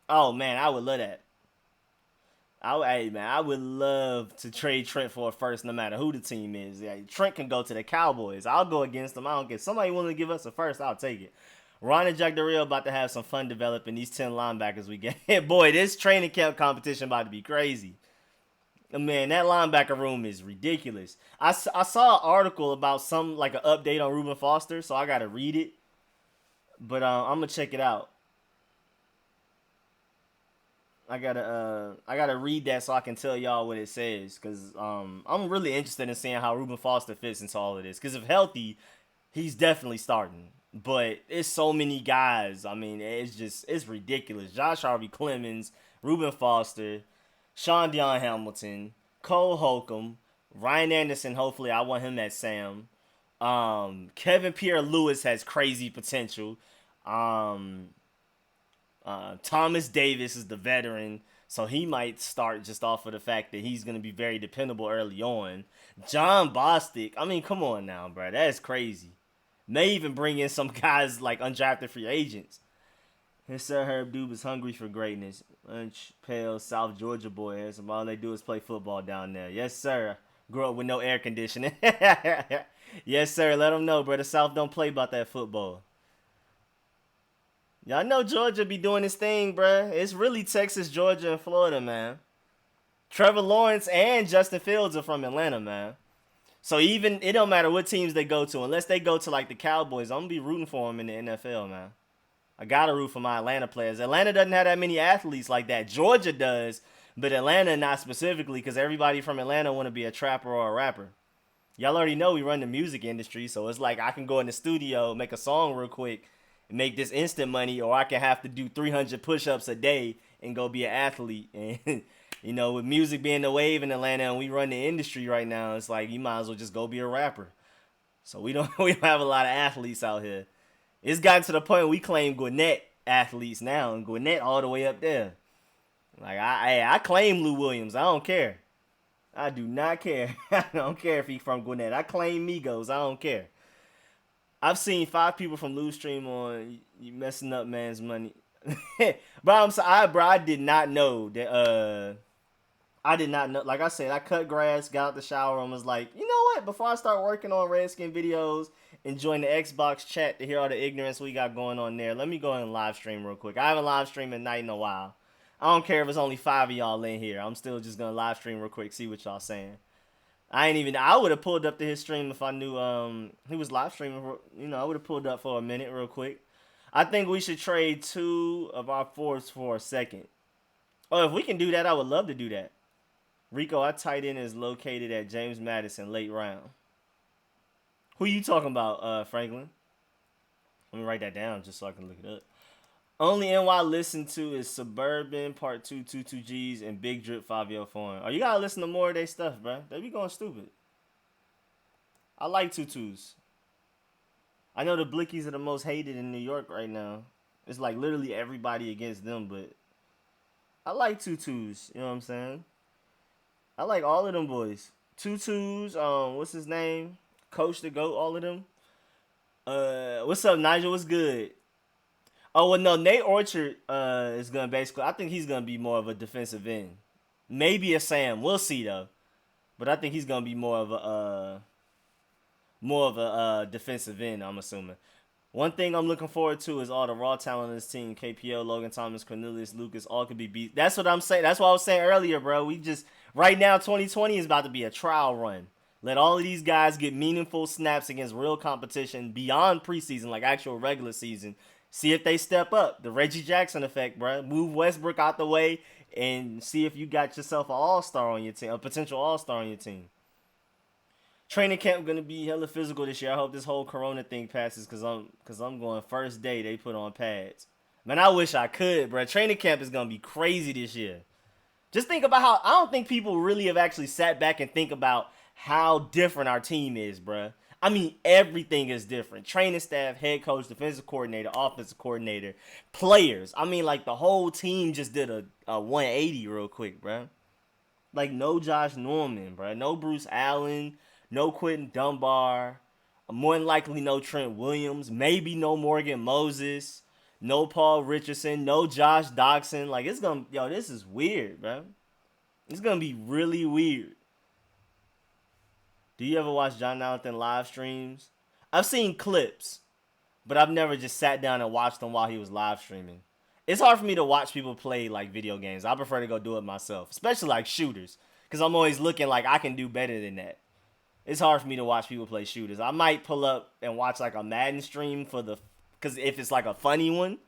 Oh man, I would love that. I would love to trade Trent for a first, no matter who the team is. Yeah, Trent can go to the Cowboys. I'll go against them. I don't care. Somebody willing to give us a first, I'll take it. Ron and Jack Darrell about to have some fun developing these 10 linebackers we get. Boy, this training camp competition about to be crazy. Man, that linebacker room is ridiculous. I saw an article about like an update on Reuben Foster, so I got to read it. But I'm going to check it out. I gotta read that so I can tell y'all what it says, cause I'm really interested in seeing how Reuben Foster fits into all of this. Cause if healthy, he's definitely starting. But it's so many guys. I mean, it's ridiculous. Josh Harvey Clemens, Reuben Foster, Sean Dion Hamilton, Cole Holcomb, Ryan Anderson. Hopefully, I want him at Sam. Kevin Pierre-Louis has crazy potential. Thomas Davis is the veteran, so he might start just off of the fact that he's going to be very dependable early on. John Bostic, I mean, come on now, bro. That's crazy. May even bring in some guys like undrafted free agents. His Sir Herb Dube is hungry for greatness. Lunch, pale, South Georgia boy. All they do is play football down there. Yes, sir. Grew up with no air conditioning. Yes, sir. Let them know, bro. The South don't play about that football. Y'all know Georgia be doing this thing, bruh. It's really Texas, Georgia, and Florida, man. Trevor Lawrence and Justin Fields are from Atlanta, man. So even, it don't matter what teams they go to. Unless they go to, like, the Cowboys, I'm going to be rooting for them in the NFL, man. I got to root for my Atlanta players. Atlanta doesn't have that many athletes like that. Georgia does, but Atlanta not specifically because everybody from Atlanta want to be a trapper or a rapper. Y'all already know we run the music industry, so it's like I can go in the studio, make a song real quick, and make this instant money, or I can have to do 300 push-ups a day and go be an athlete. And, with music being the wave in Atlanta and we run the industry right now, it's like you might as well just go be a rapper. So we don't have a lot of athletes out here. It's gotten to the point we claim Gwinnett athletes now, and Gwinnett all the way up there. Like I claim Lou Williams. I don't care. I do not care. I don't care if he's from Gwinnett. I claim Migos. I don't care. I've seen 5 people from Lou's stream on you messing up man's money. Bro, I'm sorry, bro. I did not know that. I did not know. Like I said, I cut grass, got out the shower, and was like, you know what? Before I start working on Redskin videos and join the Xbox chat to hear all the ignorance we got going on there, let me go ahead and live stream real quick. I haven't live streamed at night in a while. I don't care if it's only 5 of y'all in here. I'm still just gonna live stream real quick, see what y'all saying. I would have pulled up to his stream if I knew he was live streaming. I would have pulled up for a minute real quick. I think we should trade 2 of our fourths for a second. Oh, if we can do that, I would love to do that. Rico, our tight end is located at James Madison, late round. Who you talking about, Franklin? Let me write that down just so I can look it up. Only NY listen to is Suburban Part 2 22Gs and Big Drip 5-Yo Foreign. Oh, you gotta listen to more of their stuff, bro. They be going stupid. I like tutus. I know the Blickies are the most hated in New York right now. It's like literally everybody against them, but I like tutus. You know what I'm saying? I like all of them boys. Tutus, what's his name? Coach the GOAT, all of them. What's up, Nigel? What's good? Oh, well, no, Nate Orchard is going to basically, I think he's going to be more of a defensive end. Maybe a Sam. We'll see, though. But I think he's going to be more of a defensive end, I'm assuming. One thing I'm looking forward to is all the raw talent on this team. KPO, Logan Thomas, Cornelius, Lucas, all could be beat. That's what I'm saying. That's what I was saying earlier, bro. Right now, 2020 is about to be a trial run. Let all of these guys get meaningful snaps against real competition beyond preseason, like actual regular season. See if they step up. The Reggie Jackson effect, bro. Move Westbrook out the way and see if you got yourself an all-star on your team, a potential all-star on your team. Training camp gonna be hella physical this year. I hope this whole Corona thing passes because I'm going first day they put on pads. Man, I wish I could, bro. Training camp is gonna be crazy this year. Just think about how I don't think people really have actually sat back and think about how different our team is, bro. I mean, everything is different. Training staff, head coach, defensive coordinator, offensive coordinator, players. I mean, like, the whole team just did a 180 real quick, bro. Like, no Josh Norman, bro. No Bruce Allen. No Quentin Dunbar. More than likely, no Trent Williams. Maybe no Morgan Moses. No Paul Richardson. No Josh Doxson. Like, this is weird, bro. It's going to be really weird. Do you ever watch John Jonathan live streams? I've seen clips, but I've never just sat down and watched them while he was live streaming. It's hard for me to watch people play like video games. I prefer to go do it myself, especially like shooters, because I'm always looking like I can do better than that. It's hard for me to watch people play shooters. I might pull up and watch like a Madden stream because if it's like a funny one,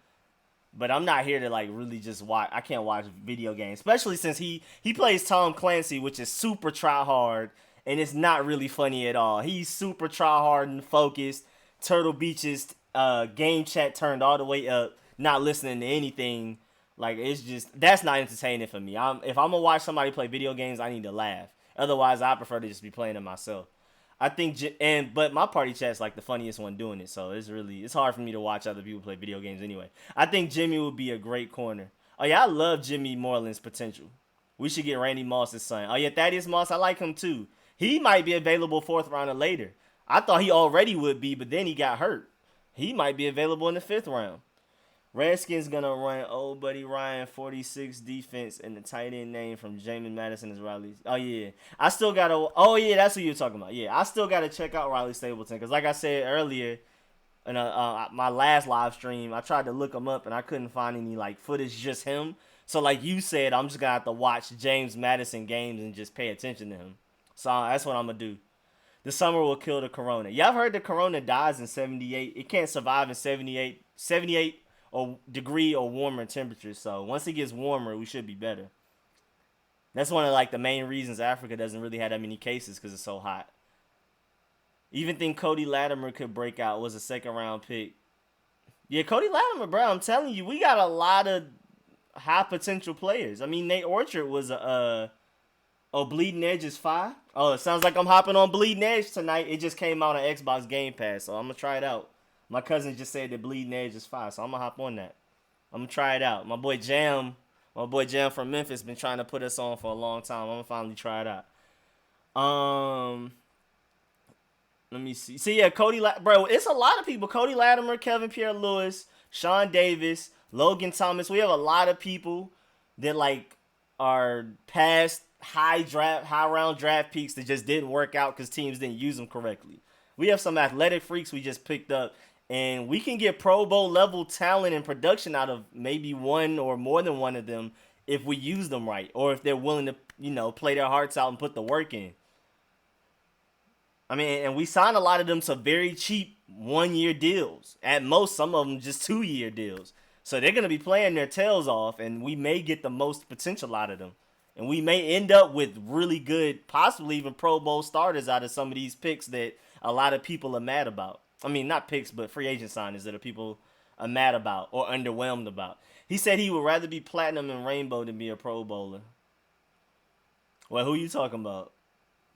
but I'm not here to like really just watch. I can't watch video games, especially since he plays Tom Clancy, which is super try hard. And it's not really funny at all. He's super try-hard and focused. Turtle Beach's game chat turned all the way up. Not listening to anything. Like, that's not entertaining for me. If I'm going to watch somebody play video games, I need to laugh. Otherwise, I prefer to just be playing it myself. I think, but my party chat's like the funniest one doing it. So it's hard for me to watch other people play video games anyway. I think Jimmy would be a great corner. Oh, yeah, I love Jimmy Moreland's potential. We should get Randy Moss's son. Oh, yeah, Thaddeus Moss, I like him too. He might be available 4th round or later. I thought he already would be, but then he got hurt. He might be available in the 5th round. Redskins gonna run old buddy Ryan 46 defense, and the tight end name from Jamin Madison is Riley. Oh yeah, that's what you're talking about. Yeah, I still gotta check out Riley Stapleton because, like I said earlier, in my last live stream, I tried to look him up and I couldn't find any like footage just him. So like you said, I'm just gonna have to watch James Madison games and just pay attention to him. So that's what I'm going to do. The summer will kill the corona. Y'all heard the corona dies in 78. It can't survive in 78 or degree or warmer temperatures. So once it gets warmer, we should be better. That's one of like the main reasons Africa doesn't really have that many cases because it's so hot. Even think Cody Latimer could break out, was a 2nd round pick. Yeah, Cody Latimer, bro, I'm telling you, we got a lot of high potential players. I mean, Nate Orchard was Bleeding Edge is 5? Oh, it sounds like I'm hopping on Bleeding Edge tonight. It just came out on Xbox Game Pass, so I'm going to try it out. My cousin just said that Bleeding Edge is 5, so I'm going to hop on that. I'm gonna try it out. My boy Jam from Memphis been trying to put us on for a long time. I'm gonna finally try it out. Let me see. See, yeah, bro, it's a lot of people. Cody Latimer, Kevin Pierre-Louis, Sean Davis, Logan Thomas. We have a lot of people that like are past high round draft picks that just didn't work out because teams didn't use them correctly. We have some athletic freaks we just picked up, and we can get Pro Bowl level talent and production out of maybe one or more than one of them if we use them right, or if they're willing to, play their hearts out and put the work in. I mean, and we signed a lot of them to very cheap 1 year deals. At most, some of them just 2 year deals. So they're going to be playing their tails off, and we may get the most potential out of them. And we may end up with really good, possibly even Pro Bowl starters out of some of these picks that a lot of people are mad about. I mean, not picks, but free agent signings that people are mad about or underwhelmed about. He said he would rather be platinum and rainbow than be a Pro Bowler. Well, who you talking about?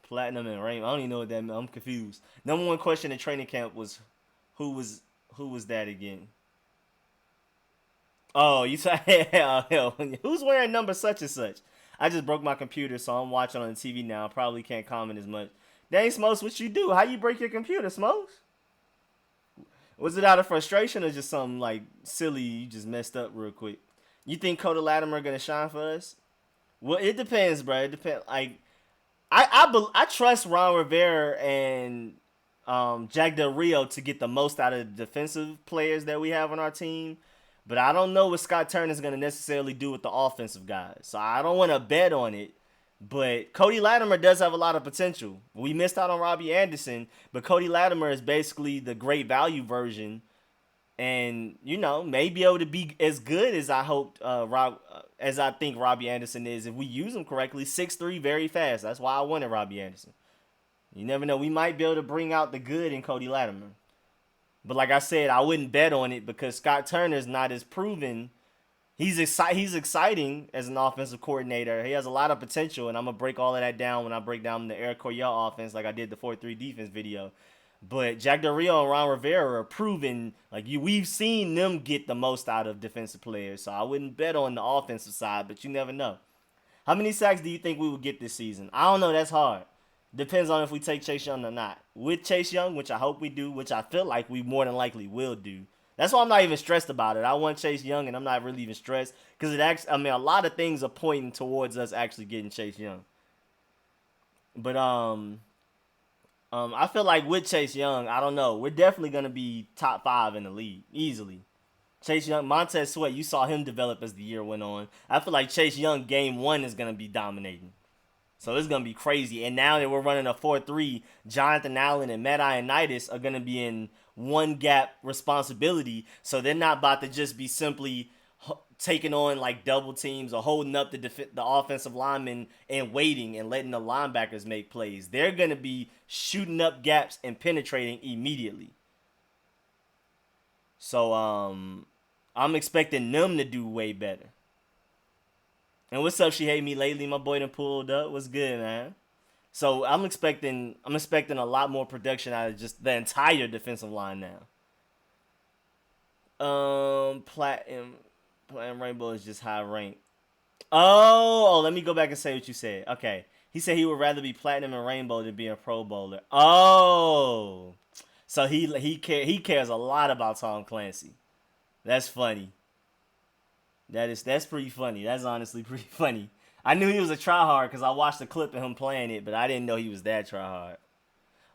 Platinum and rainbow. I don't even know what that means. I'm confused. Number one question in training camp was, who was that again? Oh, you said who's wearing number such and such? I just broke my computer, so I'm watching on the TV now. Probably can't comment as much. Dang, Smokes, what you do? How you break your computer, Smokes? Was it out of frustration or just something like silly you just messed up real quick? You think Cody Latimer gonna shine for us? Well, it depends, bro. It depends. Like, I trust Ron Rivera and Jack Del Rio to get the most out of the defensive players that we have on our team. But I don't know what Scott Turner is going to necessarily do with the offensive guys. So I don't want to bet on it. But Cody Latimer does have a lot of potential. We missed out on Robbie Anderson, but Cody Latimer is basically the great value version, and may be able to be as good as I hoped. As I think Robbie Anderson is, if we use him correctly. 6'3", very fast. That's why I wanted Robbie Anderson. You never know. We might be able to bring out the good in Cody Latimer. But like I said, I wouldn't bet on it because Scott Turner's not as proven. He's exciting as an offensive coordinator. He has a lot of potential, and I'm going to break all of that down when I break down the Eric Coryell offense like I did the 4-3 defense video. But Jack Del Rio and Ron Rivera are proven, we've seen them get the most out of defensive players. So I wouldn't bet on the offensive side, but you never know. How many sacks do you think we will get this season? I don't know. That's hard. Depends on if we take Chase Young or not. With Chase Young, which I hope we do, which I feel like we more than likely will do. That's why I'm not even stressed about it. I want Chase Young, and I'm not really even stressed because a lot of things are pointing towards us actually getting Chase Young. But I feel like with Chase Young, I don't know. We're definitely gonna be top 5 in the league easily. Chase Young, Montez Sweat, you saw him develop as the year went on. I feel like Chase Young game 1 is gonna be dominating. So it's going to be crazy. And now that we're running a 4-3, Jonathan Allen and Matt Ioannidis are going to be in one gap responsibility. So they're not about to just be simply taking on double teams or holding up the offensive linemen and waiting and letting the linebackers make plays. They're going to be shooting up gaps and penetrating immediately. So I'm expecting them to do way better. And what's up? She hate me lately. My boy done pulled up. What's good, man? So I'm expecting a lot more production out of just the entire defensive line now. Platinum Rainbow is just high ranked. Oh, let me go back and say what you said. Okay, he said he would rather be platinum and rainbow than be a Pro Bowler. Oh, so he cares a lot about Tom Clancy. That's funny. That's pretty funny. That's honestly pretty funny. I knew he was a tryhard because I watched the clip of him playing it, but I didn't know he was that tryhard.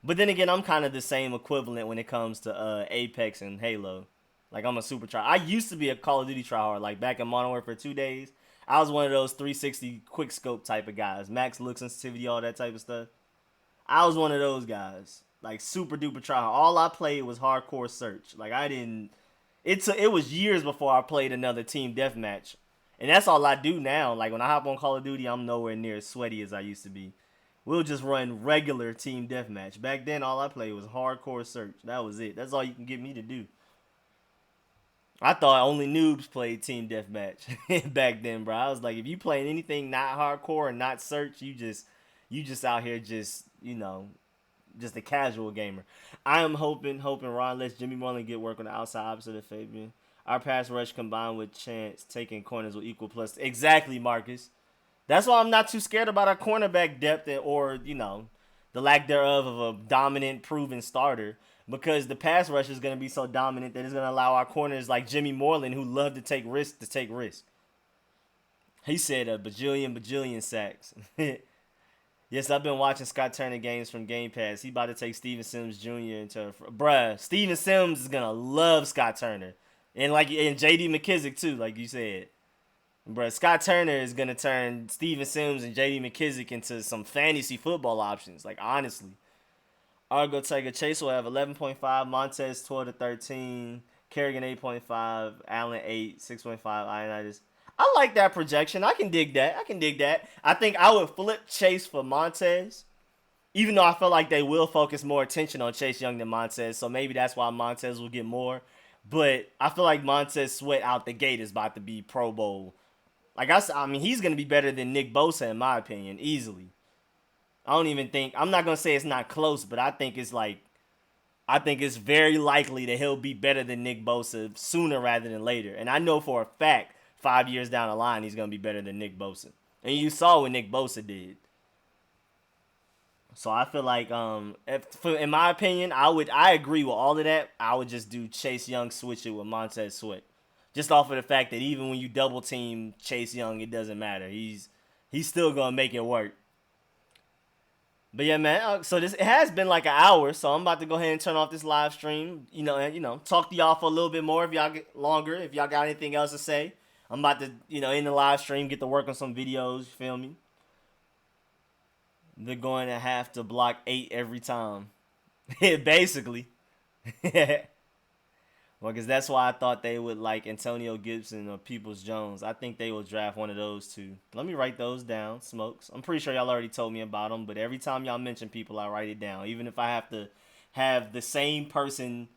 But then again, I'm kind of the same equivalent when it comes to Apex and Halo. I'm a super try. I used to be a Call of Duty tryhard. Back in Modern Warfare 2 days, I was one of those 360 quick scope type of guys. Max look sensitivity, all that type of stuff. I was one of those guys. Super duper tryhard. All I played was hardcore search. I didn't... It was years before I played another team deathmatch. And that's all I do now. When I hop on Call of Duty, I'm nowhere near as sweaty as I used to be. We'll just run regular team deathmatch. Back then, all I played was hardcore search. That was it. That's all you can get me to do. I thought only noobs played team deathmatch back then, bro. I was like, if you playing anything not hardcore and not search, you just out here just a casual gamer. I am hoping Ron lets Jimmy Mullen get work on the outside opposite of Fabian. Our pass rush combined with Chance taking corners will equal plus. Exactly, Marcus. That's why I'm not too scared about our cornerback depth or, the lack thereof of a dominant, proven starter. Because the pass rush is going to be so dominant that it's going to allow our corners like Jimmy Moreland, who love to take risks, to take risks. He said a bajillion sacks. Yes, I've been watching Scott Turner games from Game Pass. He about to take Steven Sims Jr. into bruh. Steven Sims is gonna love Scott Turner, and J.D. McKissick too, like you said. Bruh, Scott Turner is gonna turn Steven Sims and J.D. McKissick into some fantasy football options. Like honestly, Argo Tiger Chase will have 11.5, Montez 12 to 13, Kerrigan 8.5, Allen 8, 6.5, Ionitis. I like that projection. I can dig that. I think I would flip Chase for Montez, even though I feel like they will focus more attention on Chase Young than Montez. So maybe that's why Montez will get more. But I feel like Montez Sweat out the gate is about to be Pro Bowl. Like I mean, he's gonna be better than Nick Bosa in my opinion, easily. I don't even think I'm not gonna say it's not close, but I think it's very likely that he'll be better than Nick Bosa sooner rather than later. And I know for a fact 5 years down the line he's gonna be better than Nick Bosa. And you saw what Nick Bosa did. So I feel like in my opinion, I agree with all of that. I would just do Chase Young, switch it with Montez Sweat. Just off of the fact that even when you double team Chase Young, it doesn't matter. He's still gonna make it work. But yeah, man. So it has been like an hour, so I'm about to go ahead and turn off this live stream. Talk to y'all for a little bit more if y'all get longer. If y'all got anything else to say, I'm about to, in the live stream, get to work on some videos. You feel me? They're going to have to block 8 every time, basically. Well, because that's why I thought they would like Antonio Gibson or Peoples Jones. I think they will draft one of those two. Let me write those down, Smokes. I'm pretty sure y'all already told me about them, but every time y'all mention people, I write it down. Even if I have to have the same person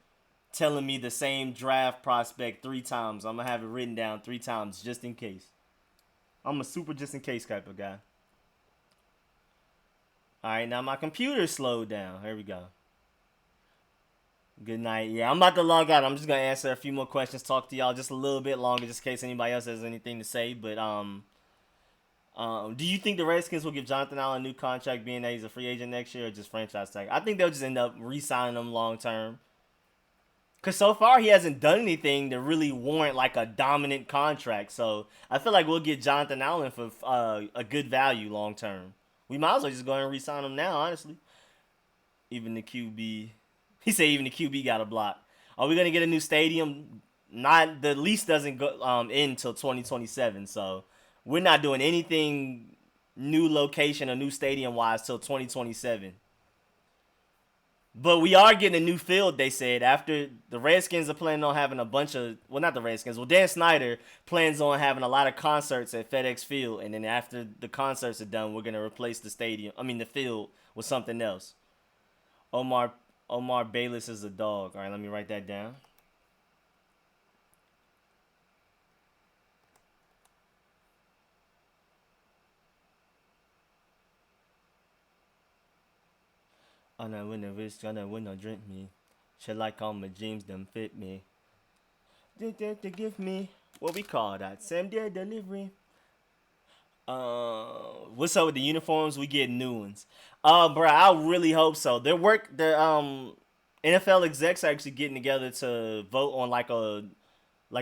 telling me the same draft prospect 3 times, I'm going to have it written down 3 times just in case. I'm a super just in case type of guy. All right, now my computer slowed down. Here we go. Good night. Yeah, I'm about to log out. I'm just gonna answer a few more questions, talk to y'all just a little bit longer, just in case anybody else has anything to say. But do you think the Redskins will give Jonathan Allen a new contract, being that he's a free agent next year, or just franchise tag? I think they'll just end up re-signing him long term. Cause so far he hasn't done anything to really warrant like a dominant contract. So I feel like we'll get Jonathan Allen for a good value long term. We might as well just go ahead and re-sign him now, honestly. Even the QB. He said even the QB got a block. Are we gonna get a new stadium? Not the lease doesn't go end until 2027, so we're not doing anything new location or new stadium wise till 2027. But we are getting a new field, they said. After the Redskins are planning on having a bunch of, well, not the Redskins. Well, Dan Snyder plans on having a lot of concerts at FedEx Field, and then after the concerts are done, we're gonna replace the field with something else. Omar Bayless is a dog. All right, let me write that down. On a winner risk, on a winner drink me. Shit like all my dreams them fit me. They give me what we call that same day delivery. What's up with the uniforms? We get new ones. Bro, I really hope so. The NFL execs are actually getting together to vote on like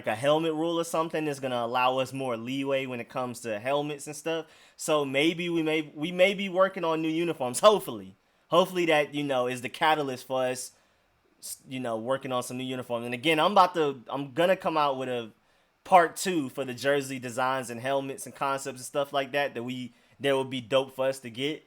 a helmet rule or something that's gonna allow us more leeway when it comes to helmets and stuff. So maybe we may be working on new uniforms. Hopefully that is the catalyst for us. Working on some new uniforms. And again, I'm gonna come out with a part 2 for the jersey designs and helmets and concepts and stuff like that that would be dope for us to get.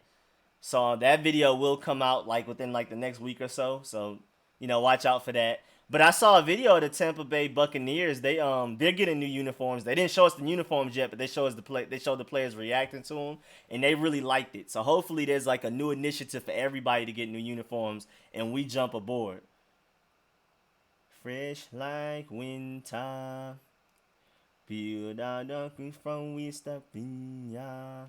So that video will come out like within like the next week or so. So watch out for that. But I saw a video of the Tampa Bay Buccaneers. They're getting new uniforms. They didn't show us the uniforms yet, but they showed the players reacting to them, and they really liked it. So hopefully there's like a new initiative for everybody to get new uniforms, and we jump aboard. Fresh like winter, build out the queen from West Virginia.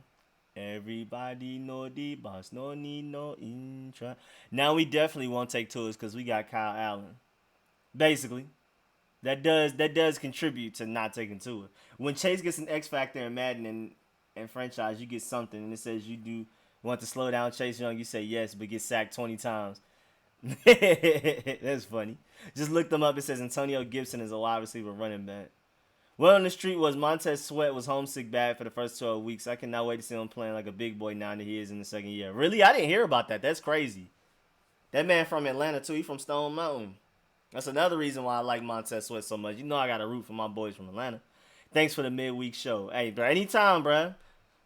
Everybody know the boss, no need no intro. Now we definitely won't take tours because we got Kyle Allen. Basically. That does contribute to not taking to it. When Chase gets an X factor in Madden and franchise, you get something and it says you want to slow down Chase Young. You say yes, but get sacked 20 times. That's funny. Just look them up. It says Antonio Gibson is a wide receiver running back. Well on the street was Montez Sweat was homesick bad for the first 12 weeks. I cannot wait to see him playing like a big boy now that he is in the second year. Really? I didn't hear about that. That's crazy. That man from Atlanta too. He from Stone Mountain. That's another reason why I like Montez Sweat so much. You know I got to root for my boys from Atlanta. Thanks for the midweek show. Hey, bro, anytime, bro.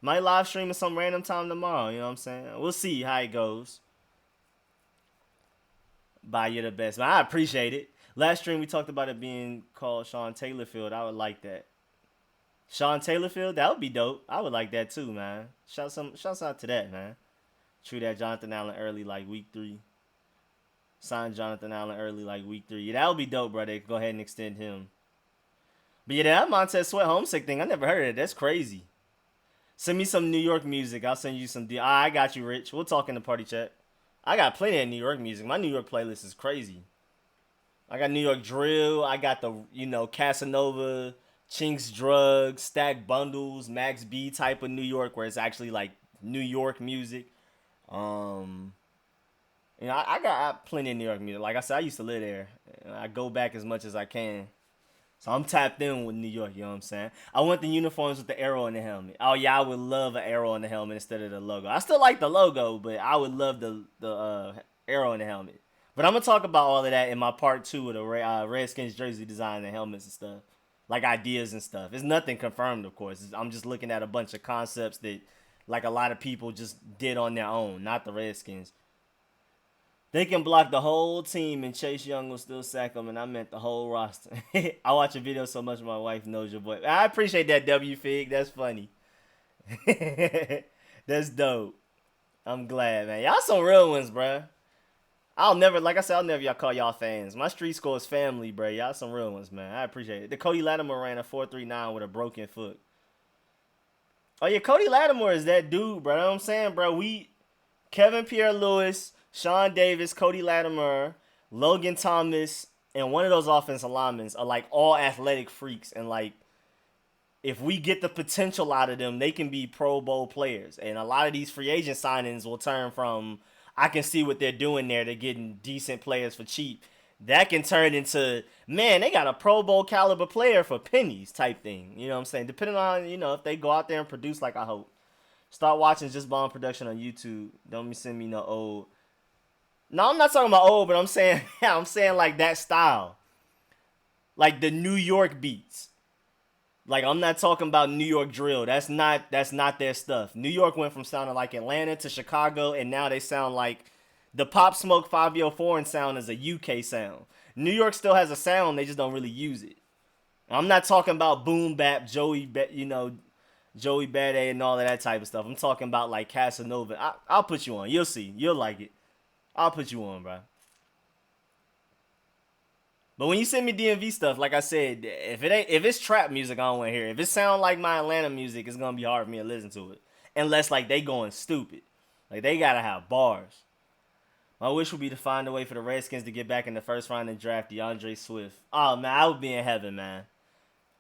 Might live stream at some random time tomorrow. You know what I'm saying? We'll see how it goes. Bye, you're the best. Man, I appreciate it. Last stream we talked about it being called Sean Taylor Field. I would like that. Sean Taylor Field, that would be dope. I would like that too, man. Shouts out to that, man. True that Jonathan Allen early like week 3. Sign Jonathan Allen early like week 3. Yeah, that would be dope, bro. They go ahead and extend him. But yeah, that Montez Sweat homesick thing, I never heard of it. That's crazy. Send me some New York music. I'll send you some. I got you, Rich. We'll talk in the party chat. I got plenty of New York music. My New York playlist is crazy. I got New York drill. I got the, Casanova, Chinks Drugs, Stack Bundles, Max B type of New York where it's actually like New York music. I got plenty of New York music. Like I said, I used to live there. I go back as much as I can. So I'm tapped in with New York, you know what I'm saying? I want the uniforms with the arrow in the helmet. Oh, yeah, I would love an arrow in the helmet instead of the logo. I still like the logo, but I would love the arrow in the helmet. But I'm going to talk about all of that in my part 2 of the Redskins jersey design and helmets and stuff. Like ideas and stuff. It's nothing confirmed, of course. I'm just looking at a bunch of concepts that like a lot of people just did on their own, not the Redskins. They can block the whole team and Chase Young will still sack them, and I meant the whole roster. I watch a video so much my wife knows your boy. I appreciate that, W Fig. That's funny. That's dope. I'm glad, man. Y'all some real ones, bruh. Like I said, I'll never y'all call y'all fans. My street score is family, bruh. Y'all some real ones, man. I appreciate it. The Cody Lattimore ran a 4.39 with a broken foot. Oh, yeah, Cody Lattimore is that dude, bro. You know what I'm saying, bro? Kevin Pierre-Louis, Sean Davis, Cody Lattimore, Logan Thomas, and one of those offensive linemen are like all athletic freaks. And like, if we get the potential out of them, they can be Pro Bowl players. And a lot of these free agent signings will turn from, I can see what they're doing there, they're getting decent players for cheap. That can turn into, man, they got a Pro Bowl caliber player for pennies type thing. You know what I'm saying? Depending on, if they go out there and produce like I hope. Start watching Just Bomb Production on YouTube. Don't send me no old. No, I'm not talking about old, but I'm saying like that style. Like the New York beats. Like I'm not talking about New York drill. That's not their stuff. New York went from sounding like Atlanta to Chicago, and now they sound like the Pop Smoke 504 sound is a UK sound. New York still has a sound, they just don't really use it. I'm not talking about boom bap, Joey Badass and all of that type of stuff. I'm talking about like Casanova. I'll put you on. You'll see. You'll like it. I'll put you on, bro. But when you send me DMV stuff, like I said, if it's trap music, I don't want to hear it. If it sound like my Atlanta music, it's gonna be hard for me to listen to it. Unless like they going stupid. Like they gotta have bars. My wish would be to find a way for the Redskins to get back in the first round and draft DeAndre Swift. Oh man, I would be in heaven, man.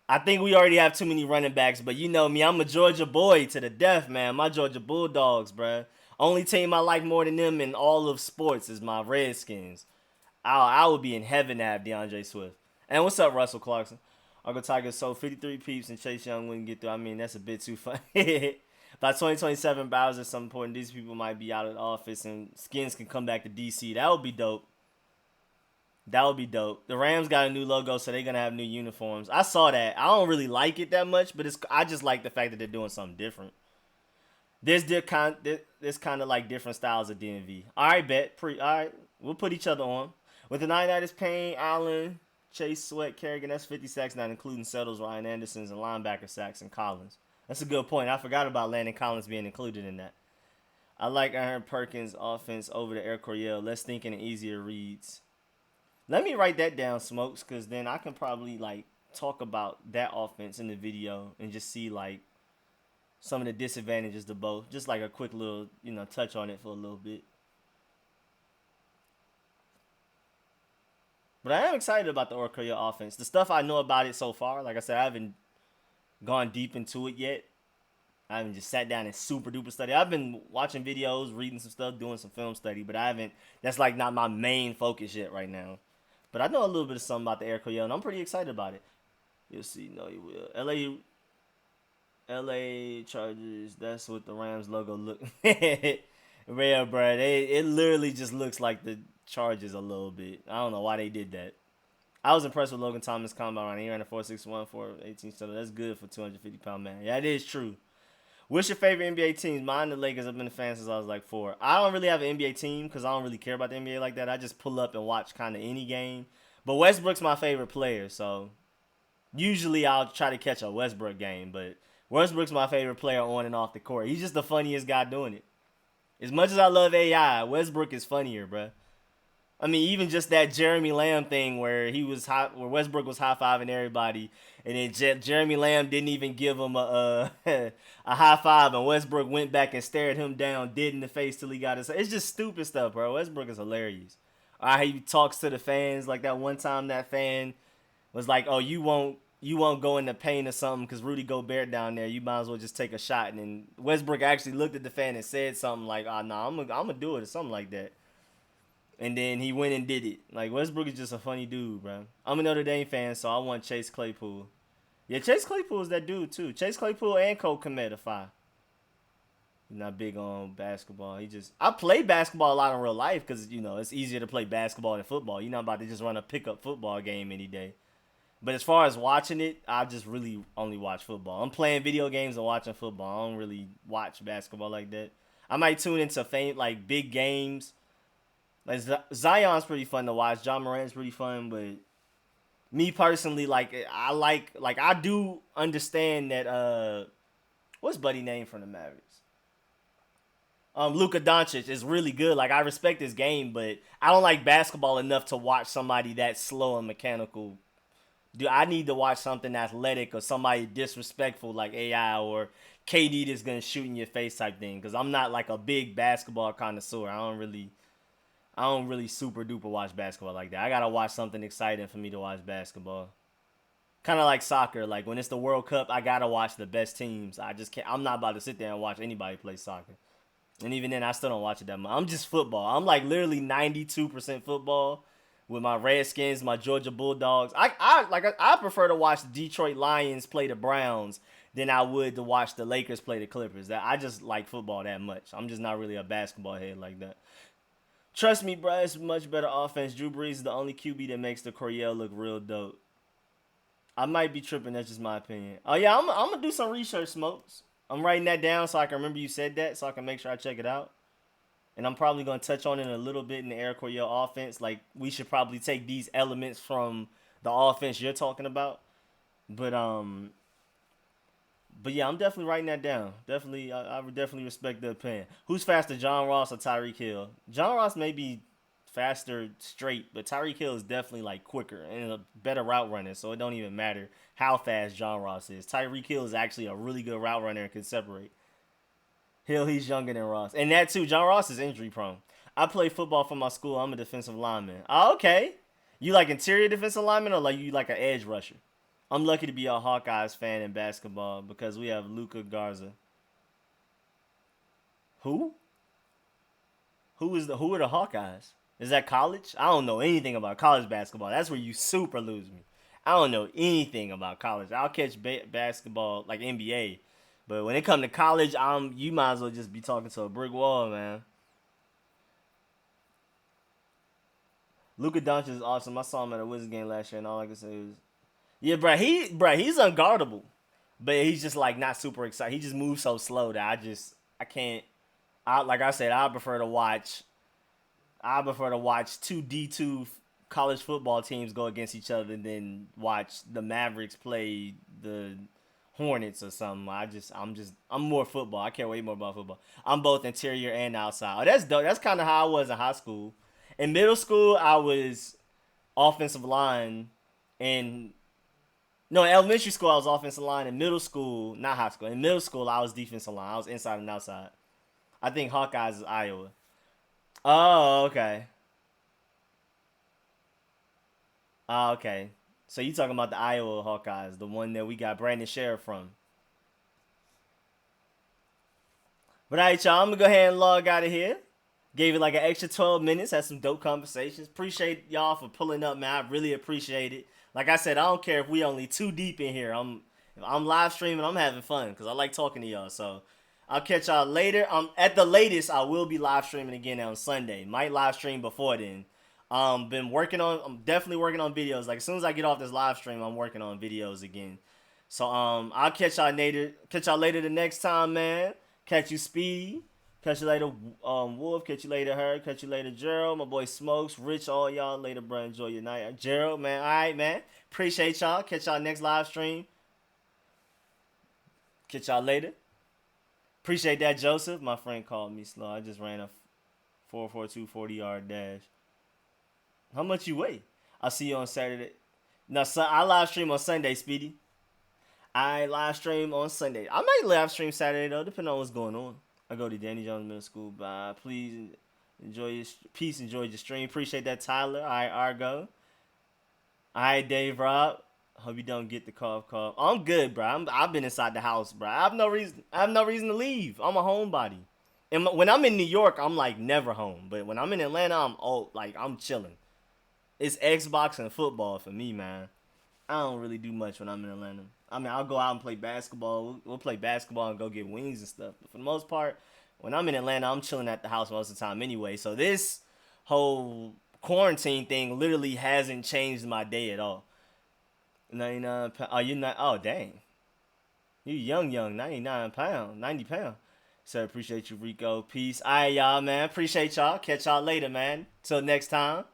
I think we already have too many running backs, but you know me, I'm a Georgia boy to the death, man. My Georgia Bulldogs, bruh. Only team I like more than them in all of sports is my Redskins. I would be in heaven to have DeAndre Swift. And what's up, Russell Clarkson? Uncle Tiger sold 53 peeps and Chase Young wouldn't get through. I mean, that's a bit too funny. By 2027, Bowser, at some point, these people might be out of the office and Skins can come back to DC. That would be dope. That would be dope. The Rams got a new logo, so they're going to have new uniforms. I saw that. I don't really like it that much, but I just like the fact that they're doing something different. There's kind of like different styles of DMV. All right, bet. All right, we'll put each other on. With the 99ers, Payne, Allen, Chase, Sweat, Kerrigan, that's 50 sacks, not including Settles, Ryan Anderson's, and linebacker sacks, and Collins. That's a good point. I forgot about Landon Collins being included in that. I like Aaron Perkins' offense over the Air Coryell. Less thinking and easier reads. Let me write that down, Smokes, because then I can probably like talk about that offense in the video and just see like some of the disadvantages to both. Just like a quick little, touch on it for a little bit. But I am excited about the Orcoyo offense. The stuff I know about it so far, like I said, I haven't gone deep into it yet. I haven't just sat down and super duper study. I've been watching videos, reading some stuff, doing some film study, but I haven't. That's like not my main focus yet right now. But I know a little bit of something about the Orcoyo, and I'm pretty excited about it. You'll see. No, you will. LA Chargers. That's what the Rams logo look. Real, bro. It literally just looks like the Chargers a little bit. I don't know why they did that. I was impressed with Logan Thomas combine run. He ran a 4.61 for 18. So that's good for 250-pound man. Yeah, it is true. What's your favorite NBA teams? Mine, the Lakers. I've been a fan since I was like 4. I don't really have an NBA team because I don't really care about the NBA like that. I just pull up and watch kind of any game. But Westbrook's my favorite player, so usually I'll try to catch a Westbrook game. But Westbrook's my favorite player on and off the court. He's just the funniest guy doing it. As much as I love AI, Westbrook is funnier, bruh. I mean, even just that Jeremy Lamb thing where where Westbrook was high fiving everybody, and then Jeremy Lamb didn't even give him a a high five, and Westbrook went back and stared him down, dead in the face till he got his. It's just stupid stuff, bro. Westbrook is hilarious. How he talks to the fans like that one time that fan was like, "Oh, you won't go in the paint or something because Rudy Gobert down there. You might as well just take a shot." And then Westbrook actually looked at the fan and said something like, "Oh, no, I'm gonna do it," or something like that. And then he went and did it. Like, Westbrook is just a funny dude, bro. I'm a Notre Dame fan, so I want Chase Claypool. Yeah, Chase Claypool is that dude, too. Chase Claypool and Cole Kmet are fine. He's not big on basketball. I play basketball a lot in real life because, it's easier to play basketball than football. You're not about to just run a pickup football game any day. But as far as watching it, I just really only watch football. I'm playing video games and watching football. I don't really watch basketball like that. I might tune into like big games. Like Zion's pretty fun to watch. John Morant's pretty fun, but me personally, I do understand that what's Buddy name from the Mavericks? Luka Doncic is really good. Like, I respect his game, but I don't like basketball enough to watch somebody that slow and mechanical. Dude, I need to watch something athletic or somebody disrespectful like AI or KD that's gonna shoot in your face type thing. Because I'm not like a big basketball connoisseur. I don't really super duper watch basketball like that. I gotta watch something exciting for me to watch basketball. Kind of like soccer. Like when it's the World Cup, I gotta watch the best teams. I just can't. I'm not about to sit there and watch anybody play soccer. And even then, I still don't watch it that much. I'm just football. I'm like literally 92% football with my Redskins, my Georgia Bulldogs. I prefer to watch the Detroit Lions play the Browns than I would to watch the Lakers play the Clippers. I just like football that much. I'm just not really a basketball head like that. Trust me, bro, it's much better offense. Drew Brees is the only QB that makes the Coryell look real dope. I might be tripping. That's just my opinion. Oh, yeah, I'm going to do some research, Smokes. I'm writing that down so I can remember you said that so I can make sure I check it out. And I'm probably going to touch on it a little bit in the Eric Coryell offense. Like, we should probably take these elements from the offense you're talking about. But yeah, I'm definitely writing that down. Definitely, I would definitely respect the opinion. Who's faster, John Ross or Tyreek Hill? John Ross may be faster straight, but Tyreek Hill is definitely like quicker and a better route runner. So it don't even matter how fast John Ross is. Tyreek Hill is actually a really good route runner and can separate. Hill, he's younger than Ross, and that too. John Ross is injury prone. I play football for my school. I'm a defensive lineman. Oh, okay. You like interior defensive lineman or like you like an edge rusher? I'm lucky to be a Hawkeyes fan in basketball because we have Luca Garza. Who? Who are the Hawkeyes? Is that college? I don't know anything about college basketball. That's where you super lose me. I don't know anything about college. I'll catch basketball like NBA, but when it comes to college, you might as well just be talking to a brick wall, man. Luka Doncic is awesome. I saw him at a Wizards game last year, and all I can say is, yeah, he's unguardable, but he's just like not super excited. He just moves so slow that I can't. Like I said, I prefer to watch two D2 college football teams go against each other than watch the Mavericks play the Hornets or something. I'm more football. I care way more about football. I'm both interior and outside. Oh, that's dope. That's kind of how I was in high school. In middle school, I was offensive line, and no, in elementary school I was offensive line. In middle school, not high school. In middle school, I was defensive line. I was inside and outside. I think Hawkeyes is Iowa. Oh, okay. Ah, okay. So you talking about the Iowa Hawkeyes, the one that we got Brandon Sheriff from. But all right, y'all, I'm gonna go ahead and log out of here. Gave it like an extra 12 minutes, had some dope conversations. Appreciate y'all for pulling up, man. I really appreciate it. Like I said, I don't care if we only too deep in here. If I'm live streaming, I'm having fun because I like talking to y'all. So I'll catch y'all later. At the latest, I will be live streaming again on Sunday. Might live stream before then. I'm definitely working on videos. Like as soon as I get off this live stream, I'm working on videos again. So I'll catch y'all later. Catch y'all later the next time, man. Catch you, Speed. Catch you later, Wolf. Catch you later, her. Catch you later, Gerald. My boy Smokes, Rich, all y'all later, bro. Enjoy your night, Gerald, man. All right, man. Appreciate y'all. Catch y'all next live stream. Catch y'all later. Appreciate that, Joseph. My friend called me slow. I just ran a 4.42 40-yard dash. How much you weigh? I'll see you on Saturday. No, I live stream on Sunday, Speedy. I live stream on Sunday. I might live stream Saturday though, depending on what's going on. I go to Danny Jones Middle School. Bye. Please enjoy your peace. Enjoy your stream. Appreciate that, Tyler. All right, Argo. All right, Dave Rob. Hope you don't get the cough. I'm good, bro. I've been inside the house, bro. I have no reason. I have no reason to leave. I'm a homebody. And when I'm in New York, I'm like never home. But when I'm in Atlanta, I'm chilling. It's Xbox and football for me, man. I don't really do much when I'm in Atlanta. I mean, I'll go out and play basketball. We'll play basketball and go get wings and stuff. But for the most part, when I'm in Atlanta, I'm chilling at the house most of the time anyway. So this whole quarantine thing literally hasn't changed my day at all. 99 pounds. Oh, you're not. Oh, dang. You young. 99 pounds. 90 pounds. So appreciate you, Rico. Peace. All right, y'all, man. Appreciate y'all. Catch y'all later, man. Till next time.